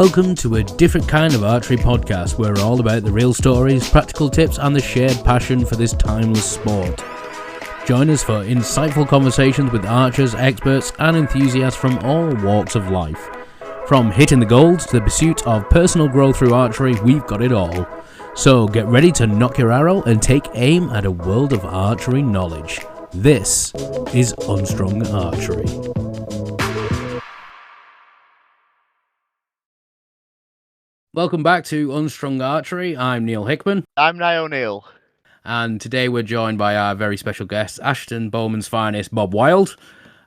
Welcome to a different kind of archery podcast where we're all about the real stories, practical tips and the shared passion for this timeless sport. Join us for insightful conversations with archers, experts and enthusiasts from all walks of life. From hitting the golds to the pursuit of personal growth through archery, we've got it all. So get ready to knock your arrow and take aim at a world of archery knowledge. This is Unstrung Archery. Welcome back to Unstrung Archery. I'm Neil Hickman. I'm Niall O'Neill. And today we're joined by our very special guest, Ashton Bowman's finest, Bob Wilde.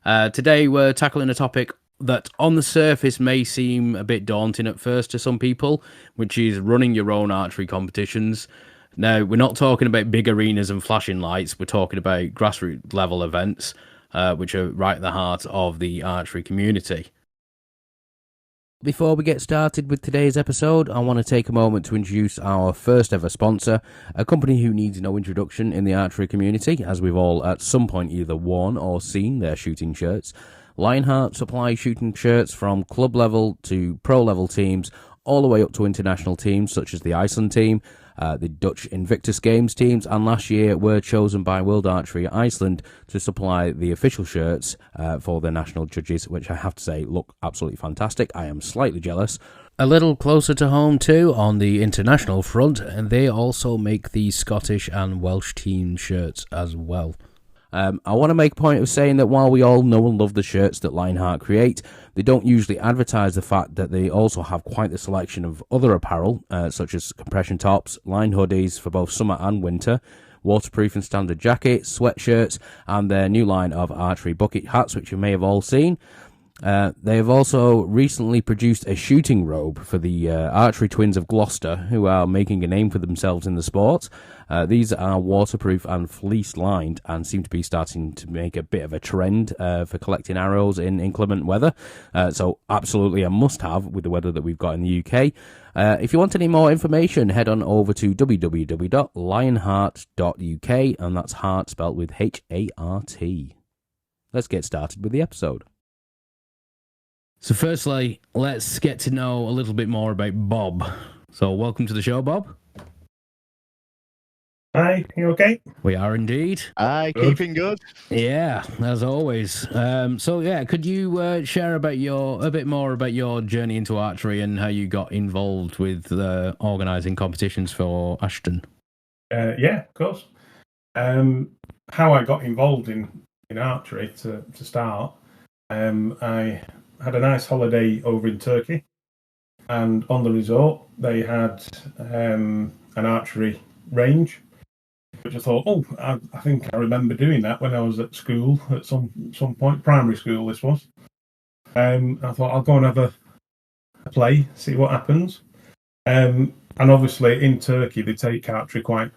Today we're tackling a topic that on the surface may seem a bit daunting at first to some people, which is running your own archery competitions. Now, we're not talking about big arenas and flashing lights. We're talking about grassroots-level events, which are right at the heart of the archery community. Before we get started with today's episode, I want to take a moment to introduce our first ever sponsor, a company who needs no introduction in the archery community, as we've all at some point either worn or seen their shooting shirts. Lionheart supply shooting shirts from club level to pro level teams, all the way up to international teams such as the Iceland team, the Dutch Invictus Games teams, and last year were chosen by Wilde Archery Iceland to supply the official shirts for the national judges, which I have to say look absolutely fantastic. I am slightly jealous. A little closer to home too on the international front, and they also make the Scottish and Welsh team shirts as well. I want to make a point of saying that while we all know and love the shirts that Lionheart create, they don't usually advertise the fact that they also have quite the selection of other apparel, such as compression tops, line hoodies for both summer and winter, waterproof and standard jackets, sweatshirts, and their new line of archery bucket hats, which you may have all seen. They have also recently produced a shooting robe for the archery twins of Gloucester, who are making a name for themselves in the sport. These are waterproof and fleece lined and seem to be starting to make a bit of a trend for collecting arrows in inclement weather. So absolutely a must-have with the weather that we've got in the UK. If you want any more information, head on over to www.lionheart.uk, and that's heart spelled with H-A-R-T. Let's get started with the episode. So firstly, let's get to know a little bit more about Bob. So welcome to the show, Bob. Hi, you okay? We are indeed. Aye, keeping good. Yeah, as always. Could you share about a bit more about your journey into archery and how you got involved with organising competitions for Ashton? Yeah, of course. How I got involved in archery to start, I had a nice holiday over in Turkey, and on the resort they had an archery range, which I thought, I think I remember doing that when I was at school at some point, primary school this was. I thought I'll go and have a play, see what happens. And obviously in Turkey they take archery quite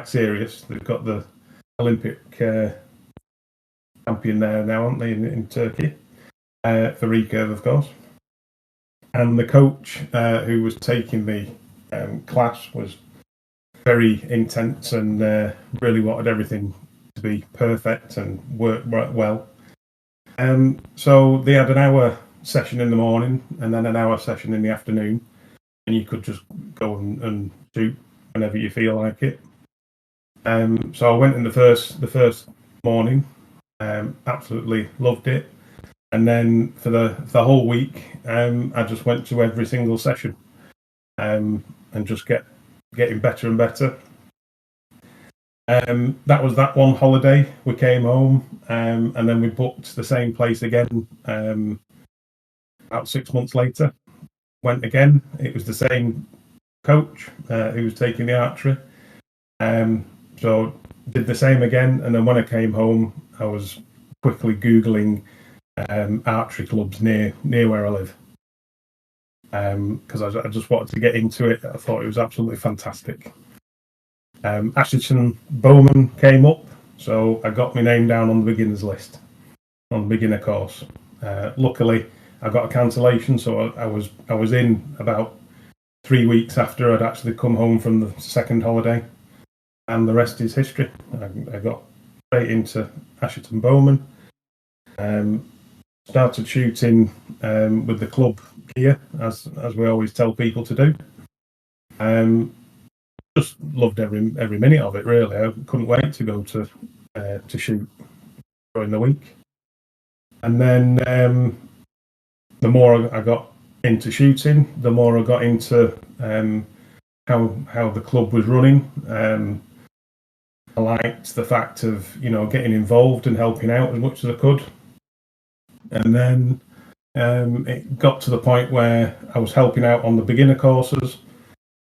serious. They've got the Olympic champion there now, aren't they, in Turkey, for recurve, of course. And the coach who was taking the class was very intense and really wanted everything to be perfect and work well. So they had an hour session in the morning and then an hour session in the afternoon, and you could just go and shoot whenever you feel like it. So I went in the first morning. Absolutely loved it, and then for the whole week, I just went to every single session, and just getting better and better. That was that one holiday. We came home, and then we booked the same place again. About 6 months later, went again. It was the same coach who was taking the archery. So did the same again, and then when I came home, I was quickly Googling archery clubs near where I live, because I just wanted to get into it. I thought it was absolutely fantastic. Ashton Bowman came up, so I got my name down on the beginners list, on the beginner course. Luckily, I got a cancellation, so I was in about 3 weeks after I'd actually come home from the second holiday. And the rest is history. I got straight into Ashton Bowman. started shooting with the club gear, as we always tell people to do. Just loved every minute of it. Really, I couldn't wait to go to shoot during the week. And then the more I got into shooting, the more I got into how the club was running. I liked the fact of getting involved and helping out as much as I could. And then it got to the point where I was helping out on the beginner courses.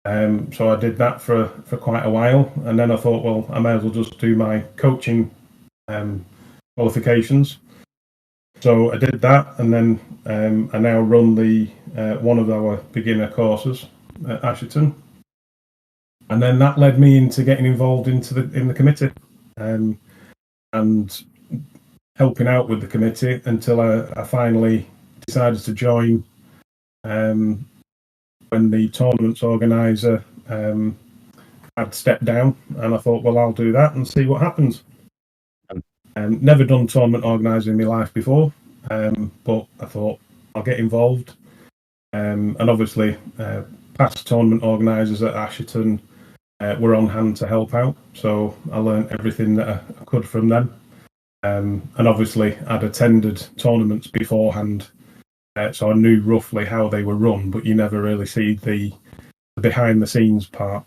So I did that for quite a while, and then I thought, well, I may as well just do my coaching qualifications. So I did that, and then I now run the one of our beginner courses at Asherton, and then that led me into getting involved in the committee, and helping out with the committee until I finally decided to join when the tournament's organiser had stepped down, and I thought, well, I'll do that and see what happens. Never done tournament organising in my life before, but I thought I'll get involved. And obviously, past tournament organisers at Asherton were on hand to help out, so I learned everything that I could from them. And obviously, I'd attended tournaments beforehand, so I knew roughly how they were run, but you never really see the behind-the-scenes part.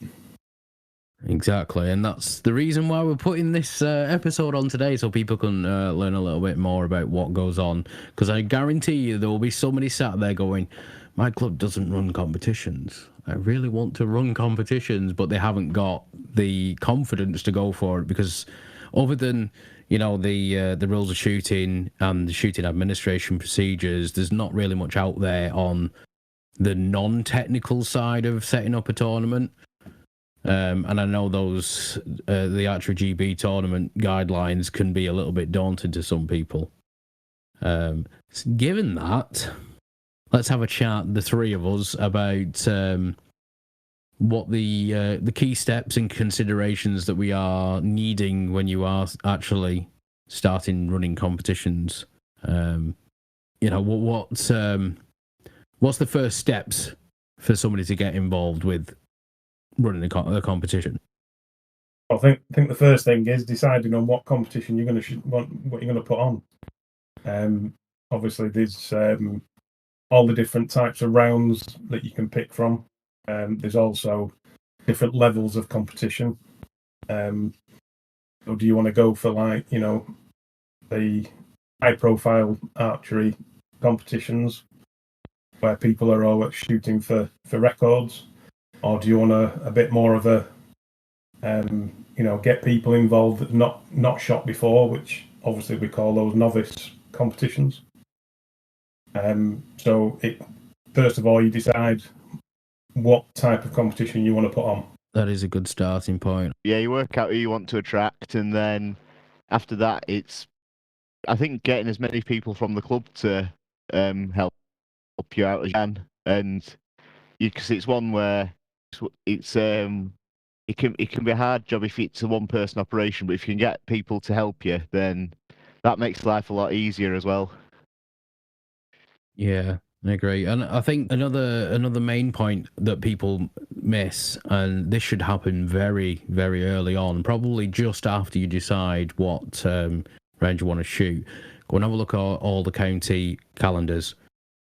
Exactly, and that's the reason why we're putting this episode on today, so people can learn a little bit more about what goes on, because I guarantee you there will be somebody sat there going, my club doesn't run competitions. I really want to run competitions, but they haven't got the confidence to go for it, because other than the rules of shooting and the shooting administration procedures, there's not really much out there on the non-technical side of setting up a tournament. And I know those the Archery GB tournament guidelines can be a little bit daunting to some people. Given that, let's have a chat, the three of us, about what the key steps and considerations that we are needing when you are actually starting running competitions. What's the first steps for somebody to get involved with running the competition? I think the first thing is deciding on what competition you're going to what you're going to put on. Obviously, there's all the different types of rounds that you can pick from. There's also different levels of competition. So do you want to go for the high-profile archery competitions where people are always shooting for records? Or do you want a bit more of a, get people involved that not shot before, which obviously we call those novice competitions. So first of all, you decide what type of competition you want to put on. That is a good starting point. Yeah, you work out who you want to attract, and then after that, it's, I think, getting as many people from the club to help you out as you can, and because it's one where it can be a hard job if it's a one-person operation, but if you can get people to help you, then that makes life a lot easier as well. Yeah, I agree. And I think another main point that people miss, and this should happen very, very early on, probably just after you decide what round you want to shoot, go and have a look at all the county calendars,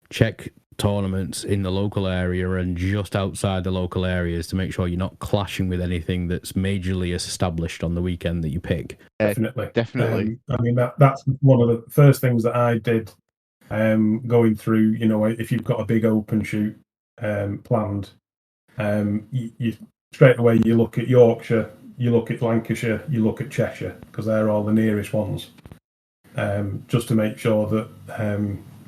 check tournaments in the local area and just outside the local areas to make sure you're not clashing with anything that's majorly established on the weekend that you pick. Definitely. I mean, that's one of the first things that I did going through, if you've got a big open shoot planned, you straight away you look at Yorkshire, you look at Lancashire, you look at Cheshire, because they're all the nearest ones, just to make sure that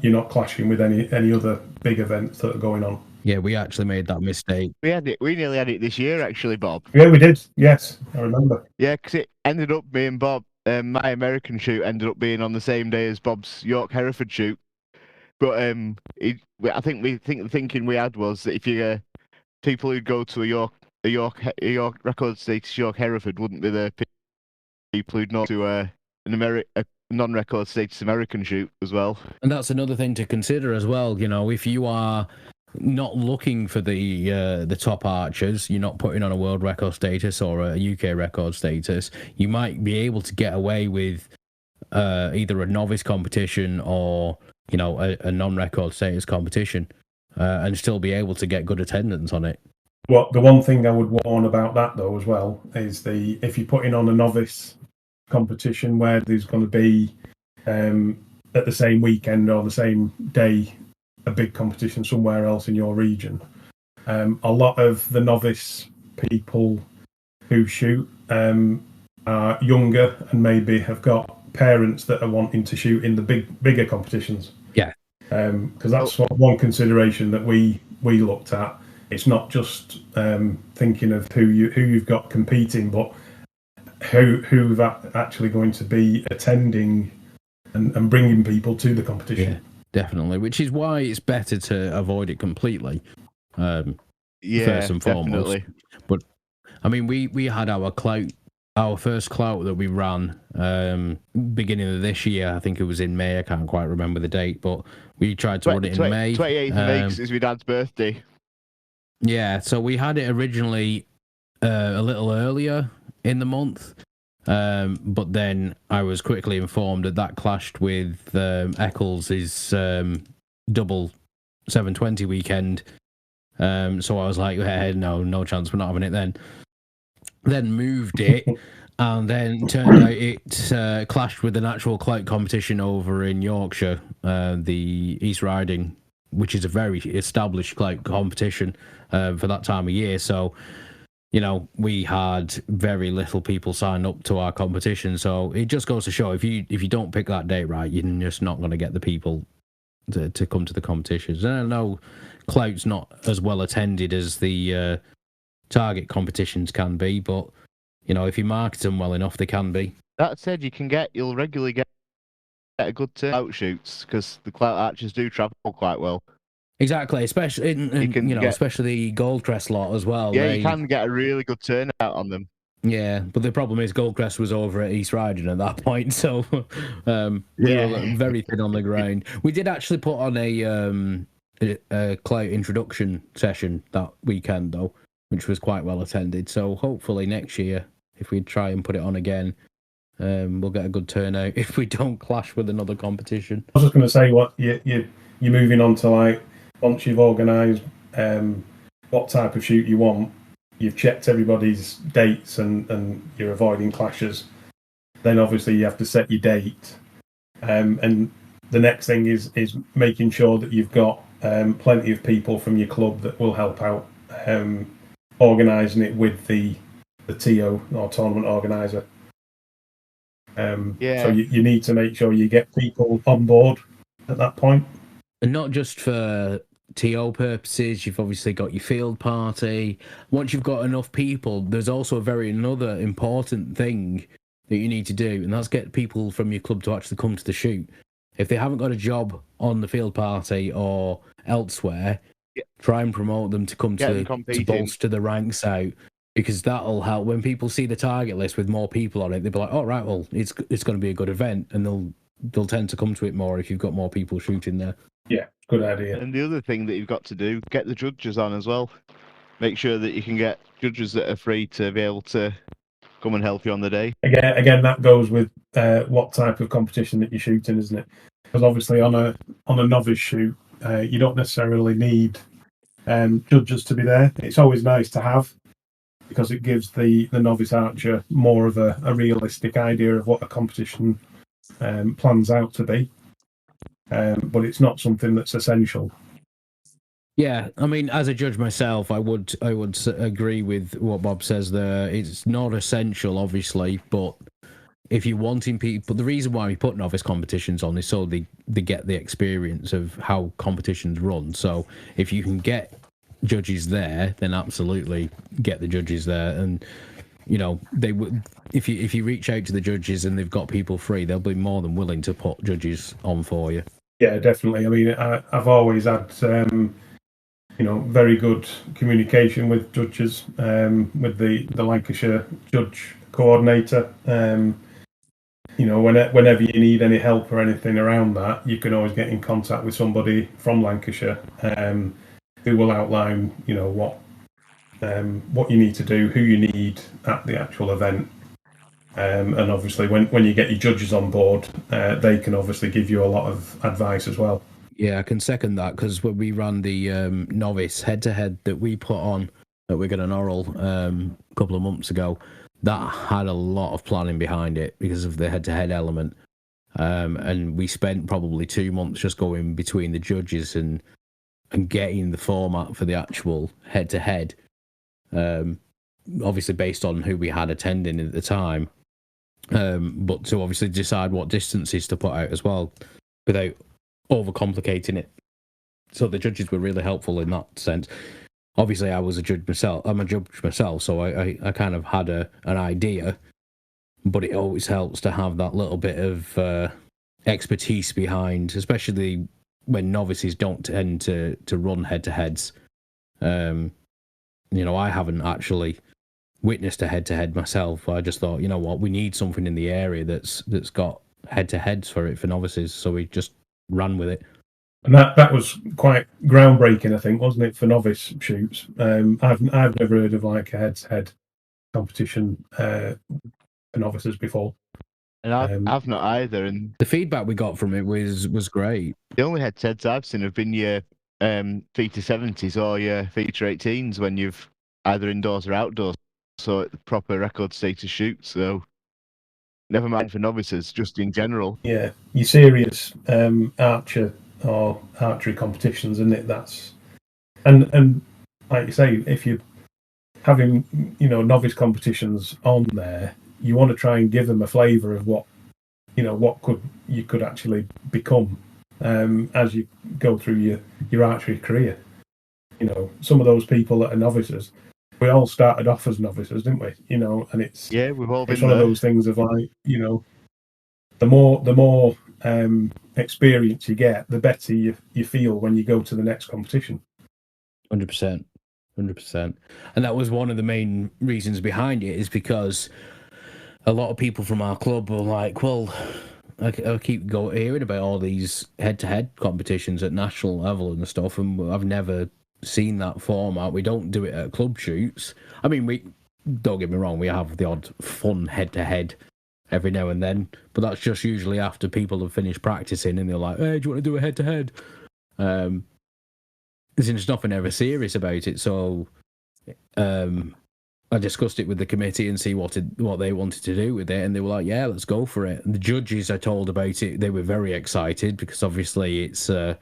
you're not clashing with any other big events that are going on. Yeah, we actually made that mistake. We nearly had it this year, actually, Bob. Yeah, we did. Yes, I remember. Yeah, because it ended up being Bob. My American shoot ended up being on the same day as Bob's York Hereford shoot. But I think the thinking we had was that if you people who'd go to a York record status York Hereford wouldn't be the people who'd know to a non-record status American shoot as well. And that's another thing to consider as well. You know, if you are not looking for the top archers, you're not putting on a world record status or a UK record status, you might be able to get away with either a novice competition or, you know, a non-record status competition, and still be able to get good attendance on it. Well, the one thing I would warn about that though as well is if you're putting on a novice competition where there's going to be at the same weekend or the same day a big competition somewhere else in your region. A lot of the novice people who shoot are younger and maybe have got parents that are wanting to shoot in the bigger competitions. Yeah, because that's one consideration that we looked at. It's not just thinking of who you've got competing, but who's actually going to be attending and bringing people to the competition. Yeah, definitely. Which is why it's better to avoid it completely. First and foremost. Definitely. But I mean, we had our first clout that we ran beginning of this year. I think it was in May. I can't quite remember the date, but we tried to run it in May. 28th of May, 'cause it's my dad's birthday. Yeah, so we had it originally a little earlier in the month, but then I was quickly informed that clashed with Eccles' double 720 weekend. So I was like, hey, no chance, we're not having it then. Then moved it, and then turned out it clashed with an actual clout competition over in Yorkshire, the East Riding, which is a very established clout competition for that time of year. So, you know, we had very little people sign up to our competition. So it just goes to show, if you don't pick that date right, you're just not going to get the people to come to the competitions. And I know clout's not as well attended as the target competitions can be, but, you know, if you market them well enough, they can be. That said, you'll regularly get a good turnout shoots, because the clout archers do travel quite well. Exactly, especially especially the Goldcrest lot as well. Yeah, you can get a really good turnout on them. Yeah, but the problem is Goldcrest was over at East Riding at that point, so we were very thin on the ground. We did actually put on a clout introduction session that weekend, though, which was quite well attended. So hopefully next year, if we try and put it on again, we'll get a good turnout if we don't clash with another competition. I was just going to say, what you're moving on to, like, once you've organised what type of shoot you want, you've checked everybody's dates and you're avoiding clashes, then obviously you have to set your date. And the next thing is making sure that you've got plenty of people from your club that will help out organising it with the TO or tournament organiser. So you need to make sure you get people on board at that point. And not just for TO purposes, you've obviously got your field party. Once you've got enough people, there's also another important thing that you need to do, and that's get people from your club to actually come to the shoot. If they haven't got a job on the field party or elsewhere, try and promote them to come to bolster the ranks out, because that'll help. When people see the target list with more people on it, they'll be like, oh, right, well, it's going to be a good event, and they'll tend to come to it more if you've got more people shooting there. Yeah, good idea. And the other thing that you've got to do, get the judges on as well. Make sure that you can get judges that are free to be able to come and help you on the day. Again, that goes with what type of competition that you're shooting, isn't it? Because obviously on a novice shoot, you don't necessarily need judges to be there. It's always nice to have, because it gives the novice archer more of a realistic idea of what a competition plans out to be. But it's not something that's essential. Yeah, I mean, as a judge myself, I would agree with what Bob says there. It's not essential, obviously, but if you're wanting people, the reason why we put novice competitions on is so they get the experience of how competitions run. So if you can get judges there, then absolutely get the judges there. And, you know, they would, if you reach out to the judges and they've got people free, they'll be more than willing to put judges on for you. Yeah, definitely. I mean, I've always had very good communication with judges, with the Lancashire judge coordinator. whenever you need any help or anything around that, you can always get in contact with somebody from Lancashire who will outline, what you need to do, who you need at the actual event. And obviously, when you get your judges on board, they can obviously give you a lot of advice as well. Yeah, I can second that, because when we ran the novice head-to-head that we put on at Wigan and Orrell a couple of months ago, that had a lot of planning behind it because of the head-to-head element. And we spent probably 2 months just going between the judges and getting the format for the actual head-to-head, obviously based on who we had attending at the time, but to obviously decide what distances to put out as well without overcomplicating it. So the judges were really helpful in that sense. Obviously, I was a judge myself. I'm a judge myself, so I kind of had an idea, but it always helps to have that little bit of expertise behind, especially when novices don't tend to run head-to-heads. I haven't actually witnessed a head-to-head myself. I just thought, you know what, we need something in the area that's got head-to-heads for novices, so we just ran with it. And that was quite groundbreaking, I think, wasn't it, for novice shoots? I've never heard of like a head-to-head competition for novices before. And I've not either. And the feedback we got from it was great. The only head-to-heads I've seen have been your feature 70s or your feature 18s when you've either indoors or outdoors, so proper record status shoots. So never mind for novices, just in general. Yeah, your serious archer or archery competitions, isn't it? That's and like you say, if you're having novice competitions on there, you want to try and give them a flavour of what you could actually become as you go through your archery career. Some of those people that are novices, we all started off as novices, didn't we? And it's we've all been it's one there. of those things of like, the more experience you get, the better you feel when you go to the next competition. 100%. And that was one of the main reasons behind it, is because a lot of people from our club were like, well, I keep hearing about all these head-to-head competitions at national level and stuff, and I've never seen that format. We don't do it at club shoots. I mean, we don't get me wrong, we have the odd fun head-to-head every now and then, but that's just usually after people have finished practicing and they're like, hey, do you want to do a head-to-head? There's just nothing ever serious about it. So I discussed it with the committee and see what they wanted to do with it, and they were like, yeah, let's go for it. And the judges I told about it, they were very excited, because obviously it's a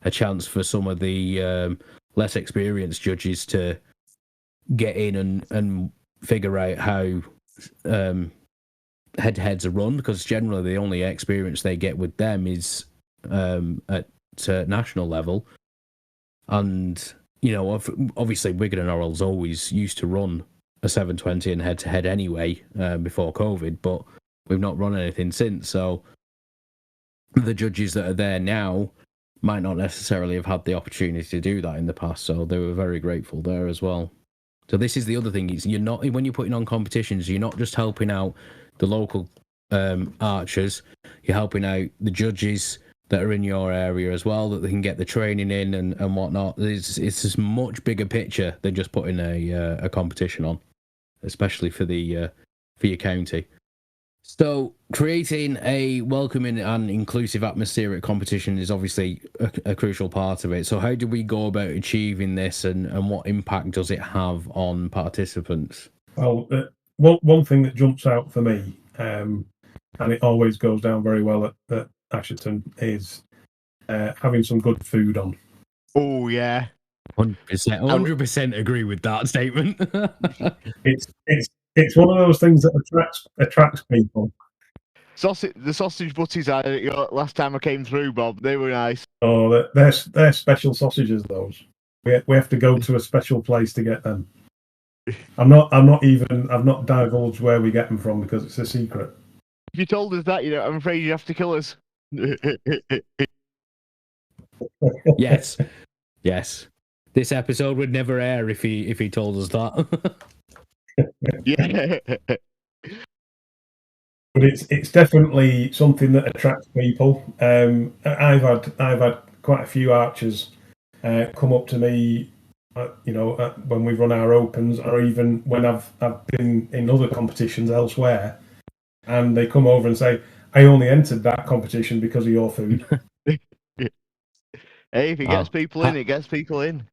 chance for some of the less experienced judges to get in and figure out how head-to-heads are run, because generally the only experience they get with them is at national level. And obviously Wigan and Orrell's always used to run a 720 and head-to-head anyway before COVID, but we've not run anything since. So the judges that are there now might not necessarily have had the opportunity to do that in the past, so they were very grateful there as well. So this is the other thing, you're not, when you're putting on competitions, you're not just helping out the local archers, you're helping out the judges that are in your area as well, that they can get the training in and whatnot. It's this much bigger picture than just putting a competition on, especially for your county. So creating a welcoming and inclusive atmosphere at competition is obviously a crucial part of it. So how do we go about achieving this, and what impact does it have on participants? Well, one thing that jumps out for me, and it always goes down very well at Asherton, is having some good food on. Oh yeah, 100% agree with that statement. It's one of those things that attracts people. The sausage butties last time I came through, Bob, they were nice. Oh, they're special sausages. Those we have to go to a special place to get them. I've not divulged where we get them from because it's a secret. If you told us that, I'm afraid you have to kill us. Yes. This episode would never air if he told us that. Yeah. but it's definitely something that attracts people. I've had quite a few archers come up to me, when we run our opens, or even when I've been in other competitions elsewhere, and they come over and say, "I only entered that competition because of your food." Hey, if it gets people in, it gets people in.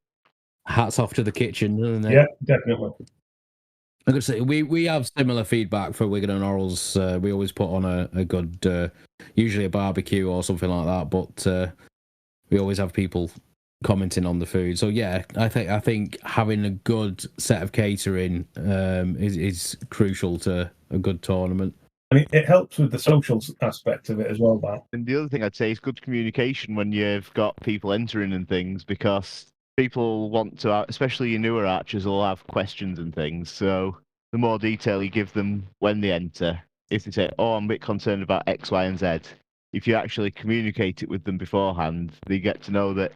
Hats off to the kitchen, doesn't it? Yeah, definitely. I'm gonna say we have similar feedback for Wigan and Orals. We always put on a good, usually a barbecue or something like that, but we always have people commenting on the food. So yeah, I think having a good set of catering is crucial to a good tournament. And it helps with the social aspect of it as well, that. And the other thing I'd say is good communication when you've got people entering and things, because people want to, especially your newer archers, will have questions and things. So the more detail you give them when they enter, if they say, "Oh, I'm a bit concerned about X, Y, and Z," if you actually communicate it with them beforehand, they get to know that,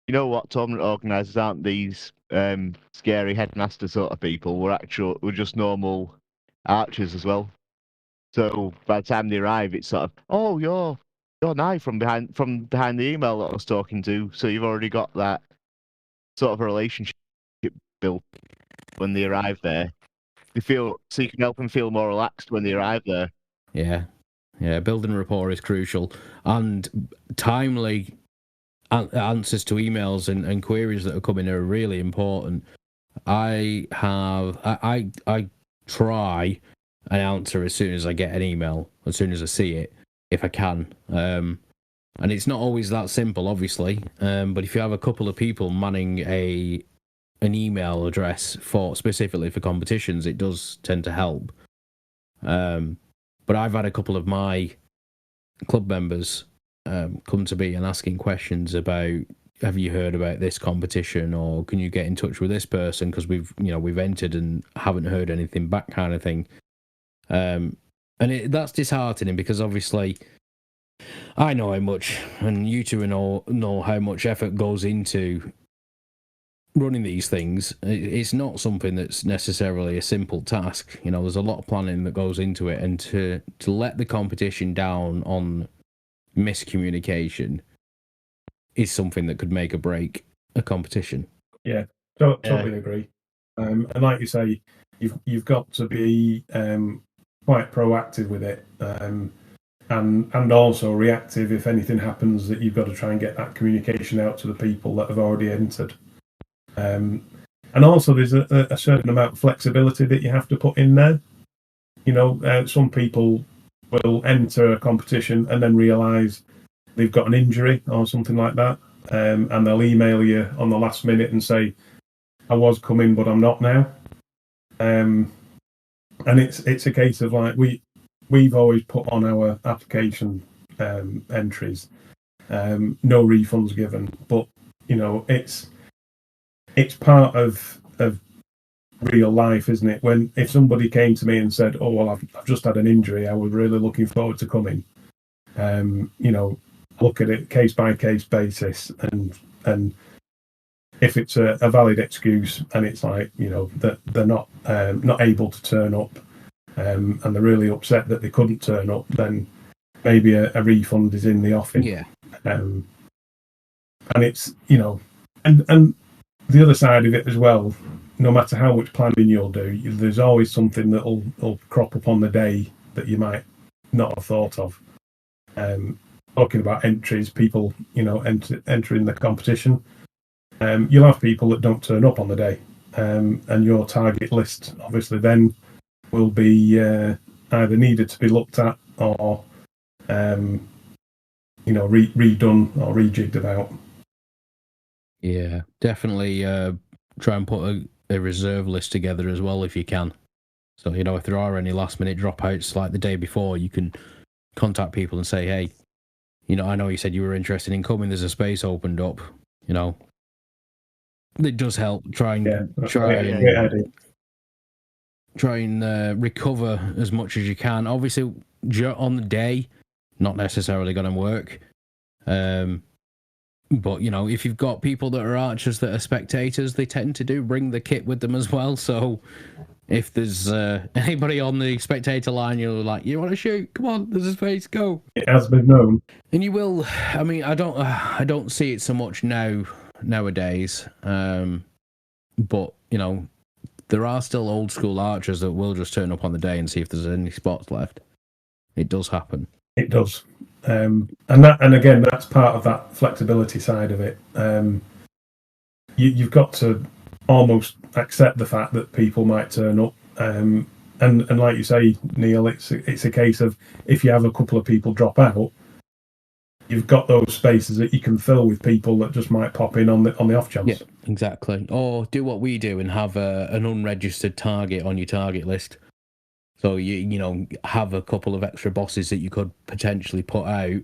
you know what, tournament organisers aren't these scary headmaster sort of people. We're just normal archers as well. So by the time they arrive, it's sort of, "Oh, you're Nye from behind the email that I was talking to." So you've already got that sort of a relationship built when they arrive there. So you can help them feel more relaxed when they arrive there. Yeah, building rapport is crucial, and timely answers to emails and queries that are coming are really important. I try and answer as soon as I get an email, as soon as I see it, if I can. And it's not always that simple, obviously. But if you have a couple of people manning an email address specifically for competitions, it does tend to help. But I've had a couple of my club members come to me and asking questions about, have you heard about this competition, or can you get in touch with this person because we've entered and haven't heard anything back, kind of thing. And that's disheartening, because obviously I know how much, and you two know how much effort goes into running these things. It's not something that's necessarily a simple task. There's a lot of planning that goes into it, and to let the competition down on miscommunication is something that could make or break a competition. Yeah, totally agree. And like you say, you've got to be quite proactive with it, and also reactive if anything happens, that you've got to try and get that communication out to the people that have already entered. And also there's a certain amount of flexibility that you have to put in there. Some people will enter a competition and then realise they've got an injury or something like that, and they'll email you on the last minute and say, "I was coming, but I'm not now." And it's a case of, like, we've always put on our application entries, no refunds given, but it's part of real life, isn't it? If somebody came to me and said, "Oh, well, I've just had an injury, I was really looking forward to coming," look at it case by case basis, and if it's a valid excuse, and it's like, that they're not able to turn up, and they're really upset that they couldn't turn up, then maybe a refund is in the offing. Yeah. And it's, and the other side of it as well, no matter how much planning you'll do, there's always something that'll crop up on the day that you might not have thought of. Talking about entries, people, entering the competition, you'll have people that don't turn up on the day, and your target list obviously then will be either needed to be looked at, or redone or rejigged about. Yeah, definitely try and put a reserve list together as well if you can. So, if there are any last minute dropouts like the day before, you can contact people and say, "Hey, I know you said you were interested in coming, there's a space opened up." It does help. Try and recover as much as you can. Obviously, on the day, not necessarily going to work. But, if you've got people that are archers that are spectators, they tend to bring the kit with them as well. So If there's anybody on the spectator line, you're like, you want to shoot? Come on, there's a space, go. It has been known. And you will. I mean, I don't see it so much nowadays. But you know, there are still old school archers that will just turn up on the day and see if there's any spots left. It does happen. It does. And again, that's part of that flexibility side of it. You've got to almost accept the fact that people might turn up. And like you say, Neil, it's a case of if you have a couple of people drop out, you've got those spaces that you can fill with people that just might pop in on the off chance. Yeah, exactly. Or do what we do and have an unregistered target on your target list. So you know, have a couple of extra bosses that you could potentially put out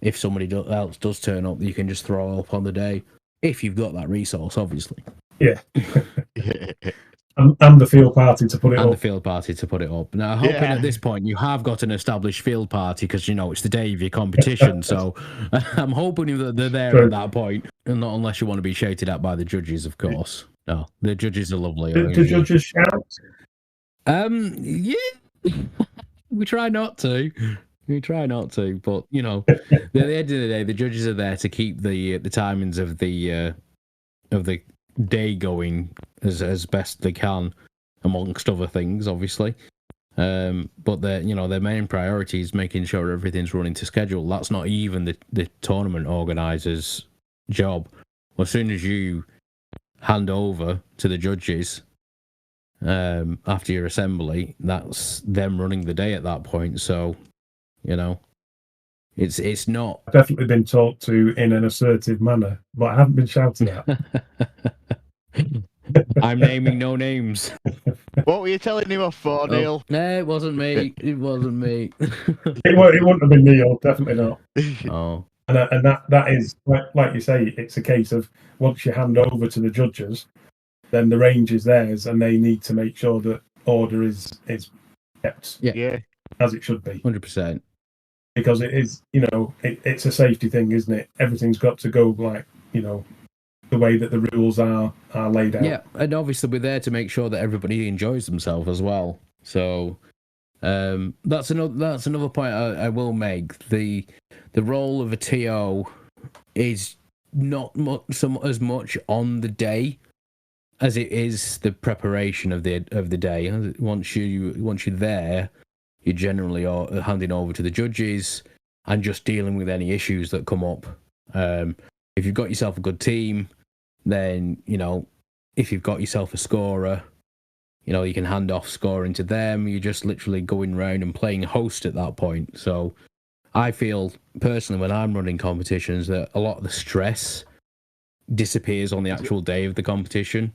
if somebody else does turn up. You can just throw up on the day if you've got that resource, obviously. Yeah. and the field party to put it up. And the field party to put it up. Now, hoping at this point you have got an established field party because, you know, it's the day of your competition. So I'm hoping that they're there at that point. And not unless you want to be shouted at by the judges, of course. No, the judges are lovely. Do judges shout? Yeah. We try not to. But, you know, at the end of the day, the judges are there to keep the timings of the day going as best they can, amongst other things, obviously. But their main priority is making sure everything's running to schedule. That's not even the tournament organiser's job. As soon as you hand over to the judges after your assembly, that's them running the day at that point. So, you know, it's not. I've definitely been talked to in an assertive manner, but I haven't been shouted at. I'm naming no names. What were you telling him off for, Neil? No, it wasn't me. It wasn't me. It wouldn't have been Neil, definitely not. Oh. And that is, like you say, it's a case of once you hand over to the judges, then the range is theirs, and they need to make sure that order is kept as it should be. 100%. Because it is, you know, it's a safety thing, isn't it? Everything's got to go like, you know, the way that the rules are laid out. Yeah, and obviously we're there to make sure that everybody enjoys themselves as well. So that's another point I will make. The role of a TO is not as much on the day as it is the preparation of the day. Once you're there, you're generally handing over to the judges and just dealing with any issues that come up. If you've got yourself a good team, then, you know, if you've got yourself a scorer, you know, you can hand off scoring to them. You're just literally going around and playing host at that point. So I feel personally when I'm running competitions that a lot of the stress disappears on the actual day of the competition.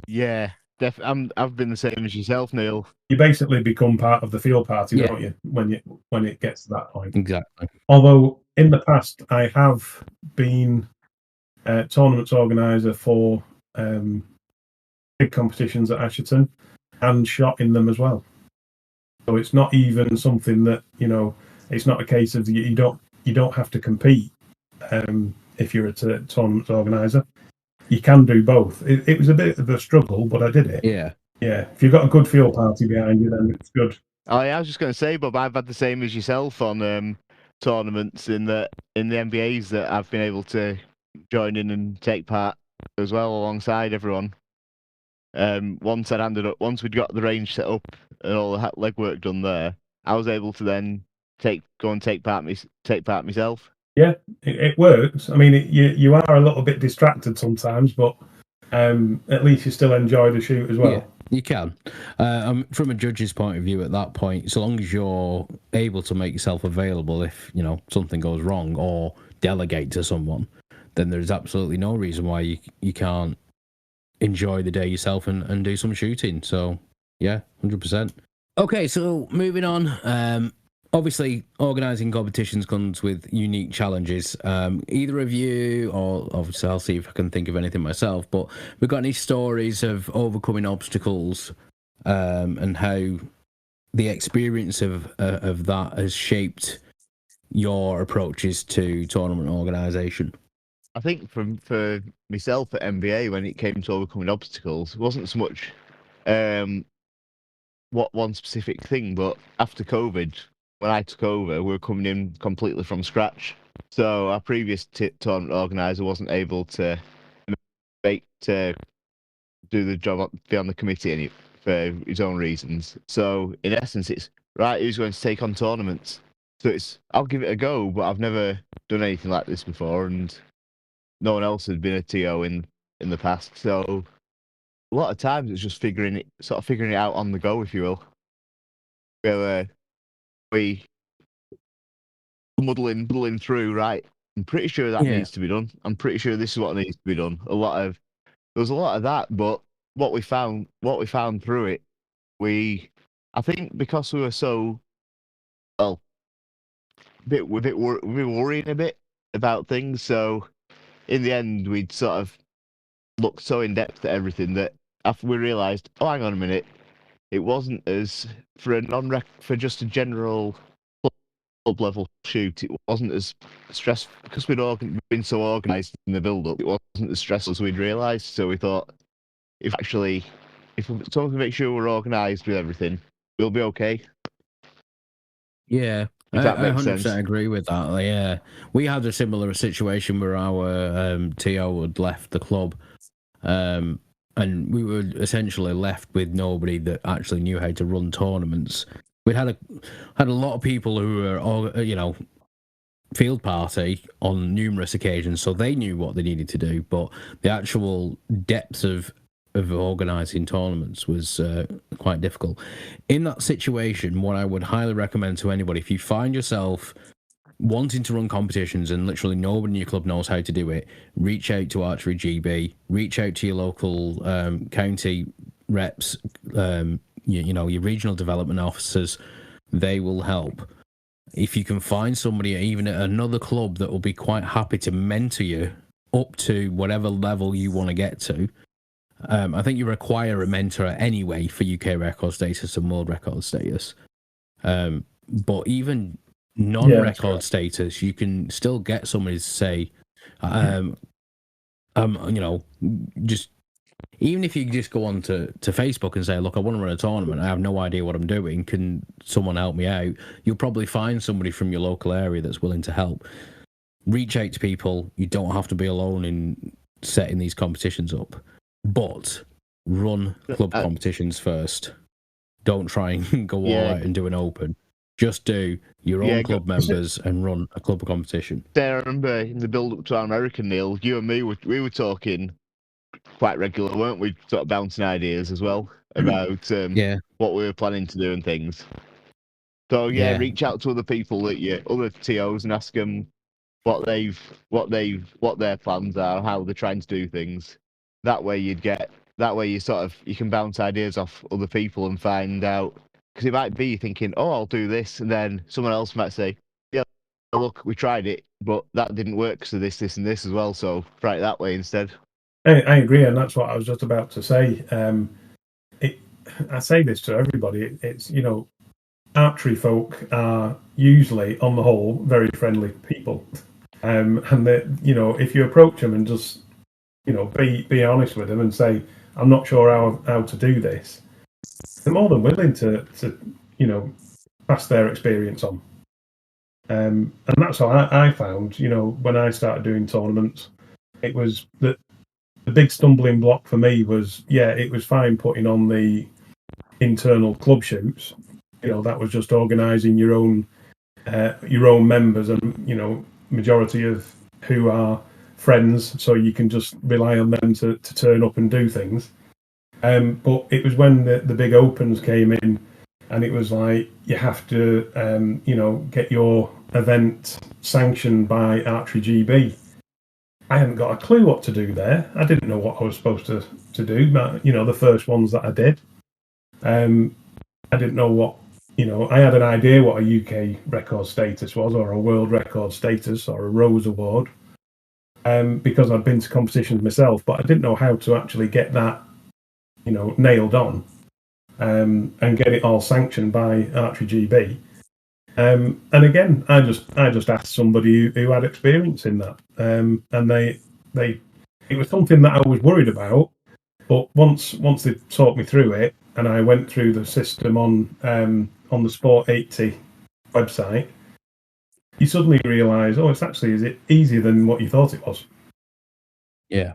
Yeah, I've been the same as yourself, Neil. You basically become part of the field party, don't you, when it gets to that point. Exactly. Although in the past I have been tournaments organiser for big competitions at Asherton and shot in them as well. So it's not even something that, you know, it's not a case of you don't have to compete if you're a tournament organiser. You can do both. It was a bit of a struggle, but I did it. Yeah. Yeah. If you've got a good field party behind you, then it's good. Oh, yeah, I was just going to say, Bob, I've had the same as yourself on tournaments in the NBAs that I've been able to join in and take part as well alongside everyone. Once we'd got the range set up and all the legwork done there, I was able to then go and take part myself. Yeah, it works. I mean, you are a little bit distracted sometimes, but at least you still enjoy the shoot as well. Yeah, you can. From a judge's point of view at that point, so long as you're able to make yourself available if, you know, something goes wrong or delegate to someone, then there's absolutely no reason why you can't enjoy the day yourself and do some shooting. So, yeah, 100%. Okay, so moving on. Obviously, organising competitions comes with unique challenges. Either of you, or obviously I'll see if I can think of anything myself, but we've got any stories of overcoming obstacles and how the experience of that has shaped your approaches to tournament organisation? I think for myself at NBA, when it came to overcoming obstacles, it wasn't so much one specific thing, but after COVID, when I took over, we were coming in completely from scratch. So our previous tournament organizer wasn't able to do the job, be on the committee for his own reasons. So in essence, it's right, who's going to take on tournaments? So it's, I'll give it a go, but I've never done anything like this before, and no one else had been a TO in the past. So a lot of times it's just figuring it out on the go, if you will. Where we muddling through, right? I'm pretty sure that needs to be done. I'm pretty sure this is what needs to be done. There was a lot of that, but what we found through it, I think because we were so, well, we're worrying a bit about things. So in the end, we'd sort of looked so in depth at everything that after we realised, oh, hang on a minute, it wasn't as for just a general club level shoot. It wasn't as stressful because we'd been so organised in the build up. It wasn't as stressful as we'd realised. So we thought, if someone can make sure we're organised with everything, we'll be okay. Yeah, if that I makes 100% sense. agree with that. Yeah, we had a similar situation where our TO had left the club, and we were essentially left with nobody that actually knew how to run tournaments. We had a lot of people who were, field party on numerous occasions, so they knew what they needed to do, but the actual depth of organising tournaments was quite difficult. In that situation, what I would highly recommend to anybody, if you find yourself wanting to run competitions and literally nobody in your club knows how to do it, reach out to Archery GB, reach out to your local county reps, your regional development officers. They will help. If you can find somebody even at another club that will be quite happy to mentor you up to whatever level you want to get to. I think you require a mentor anyway for UK record status and world record status. But even non-record status, you can still get somebody to say, just even if you just go on to Facebook and say, look, I want to run a tournament, I have no idea what I'm doing, can someone help me out? You'll probably find somebody from your local area that's willing to help. Reach out to people. You don't have to be alone in setting these competitions up, but run club competitions first. Don't try and go all out and do an open. Just do your own club members and run a club competition. I remember in the build-up to our American Neil, you and me, we were talking quite regular, weren't we? Sort of bouncing ideas as well about what we were planning to do and things. So reach out to other people other TOs and ask them what their plans are, how they're trying to do things. That way you can bounce ideas off other people and find out, because it might be thinking, oh, I'll do this, and then someone else might say, yeah, look, we tried it, but that didn't work, so this and this as well, so try it that way instead. I agree, and that's what I was just about to say. I say this to everybody. It's, archery folk are usually, on the whole, very friendly people, and that, if you approach them and just, be honest with them and say, I'm not sure how to do this, they're more than willing to pass their experience on. And that's how I found, when I started doing tournaments, it was that the big stumbling block for me was, it was fine putting on the internal club shoots. That was just organising your own members and, majority of who are friends, so you can just rely on them to turn up and do things. But it was when the big opens came in, and it was like, you have to, get your event sanctioned by Archery GB. I hadn't got a clue what to do there. I didn't know what I was supposed to do, but, the first ones that I did, I didn't know what, I had an idea what a UK record status was, or a world record status, or a Rose Award, because I'd been to competitions myself, but I didn't know how to actually get that, nailed on, and get it all sanctioned by Archery GB. And again, I just asked somebody who had experience in that, and it was something that I was worried about, but once they talked me through it, and I went through the system on the Sport 80 website, you suddenly realise, is it easier than what you thought it was? Yeah.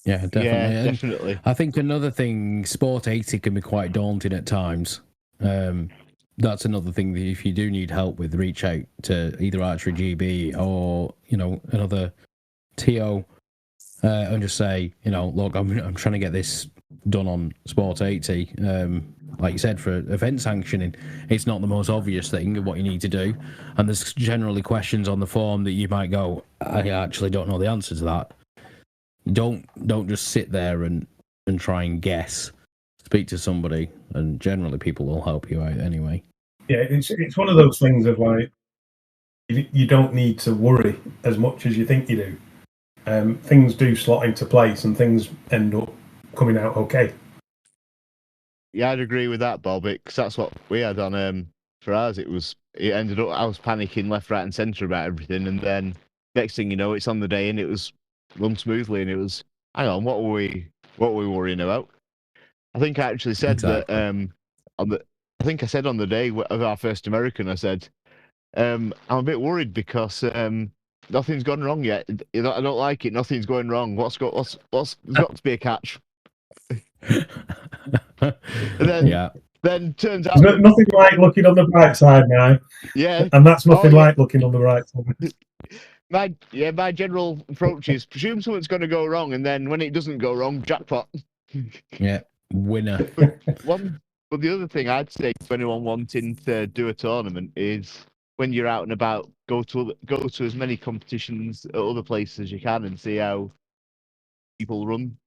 Yeah, definitely. Yeah, definitely. I think another thing, Sport 80 can be quite daunting at times. That's another thing that if you do need help with, reach out to either Archery GB or, another TO and just say, look, I'm trying to get this done on Sport 80. Like you said, for event sanctioning, it's not the most obvious thing of what you need to do. And there's generally questions on the form that you might go, I actually don't know the answer to that. Don't just sit there and try and guess. Speak to somebody, and generally people will help you out anyway. Yeah, it's one of those things of like, you don't need to worry as much as you think you do. Things do slot into place, and things end up coming out okay. Yeah, I'd agree with that, Bob. Because that's what we had on for ours. It ended up I was panicking left, right, and centre about everything, and then next thing you know, it's on the day, and it was run smoothly, and it was, hang on, what were we worrying about? I think I actually said that I think I said on the day of our first American, I said, I'm a bit worried because nothing's gone wrong yet. I don't like it. Nothing's going wrong. There's got to be a catch. And then turns out there's nothing like looking on the bright side now. Yeah, and that's nothing like looking on the right side. My general approach is presume something's going to go wrong, and then when it doesn't go wrong, jackpot. Yeah, winner. But the other thing I'd say to anyone wanting to do a tournament is when you're out and about, go to as many competitions at other places as you can and see how people run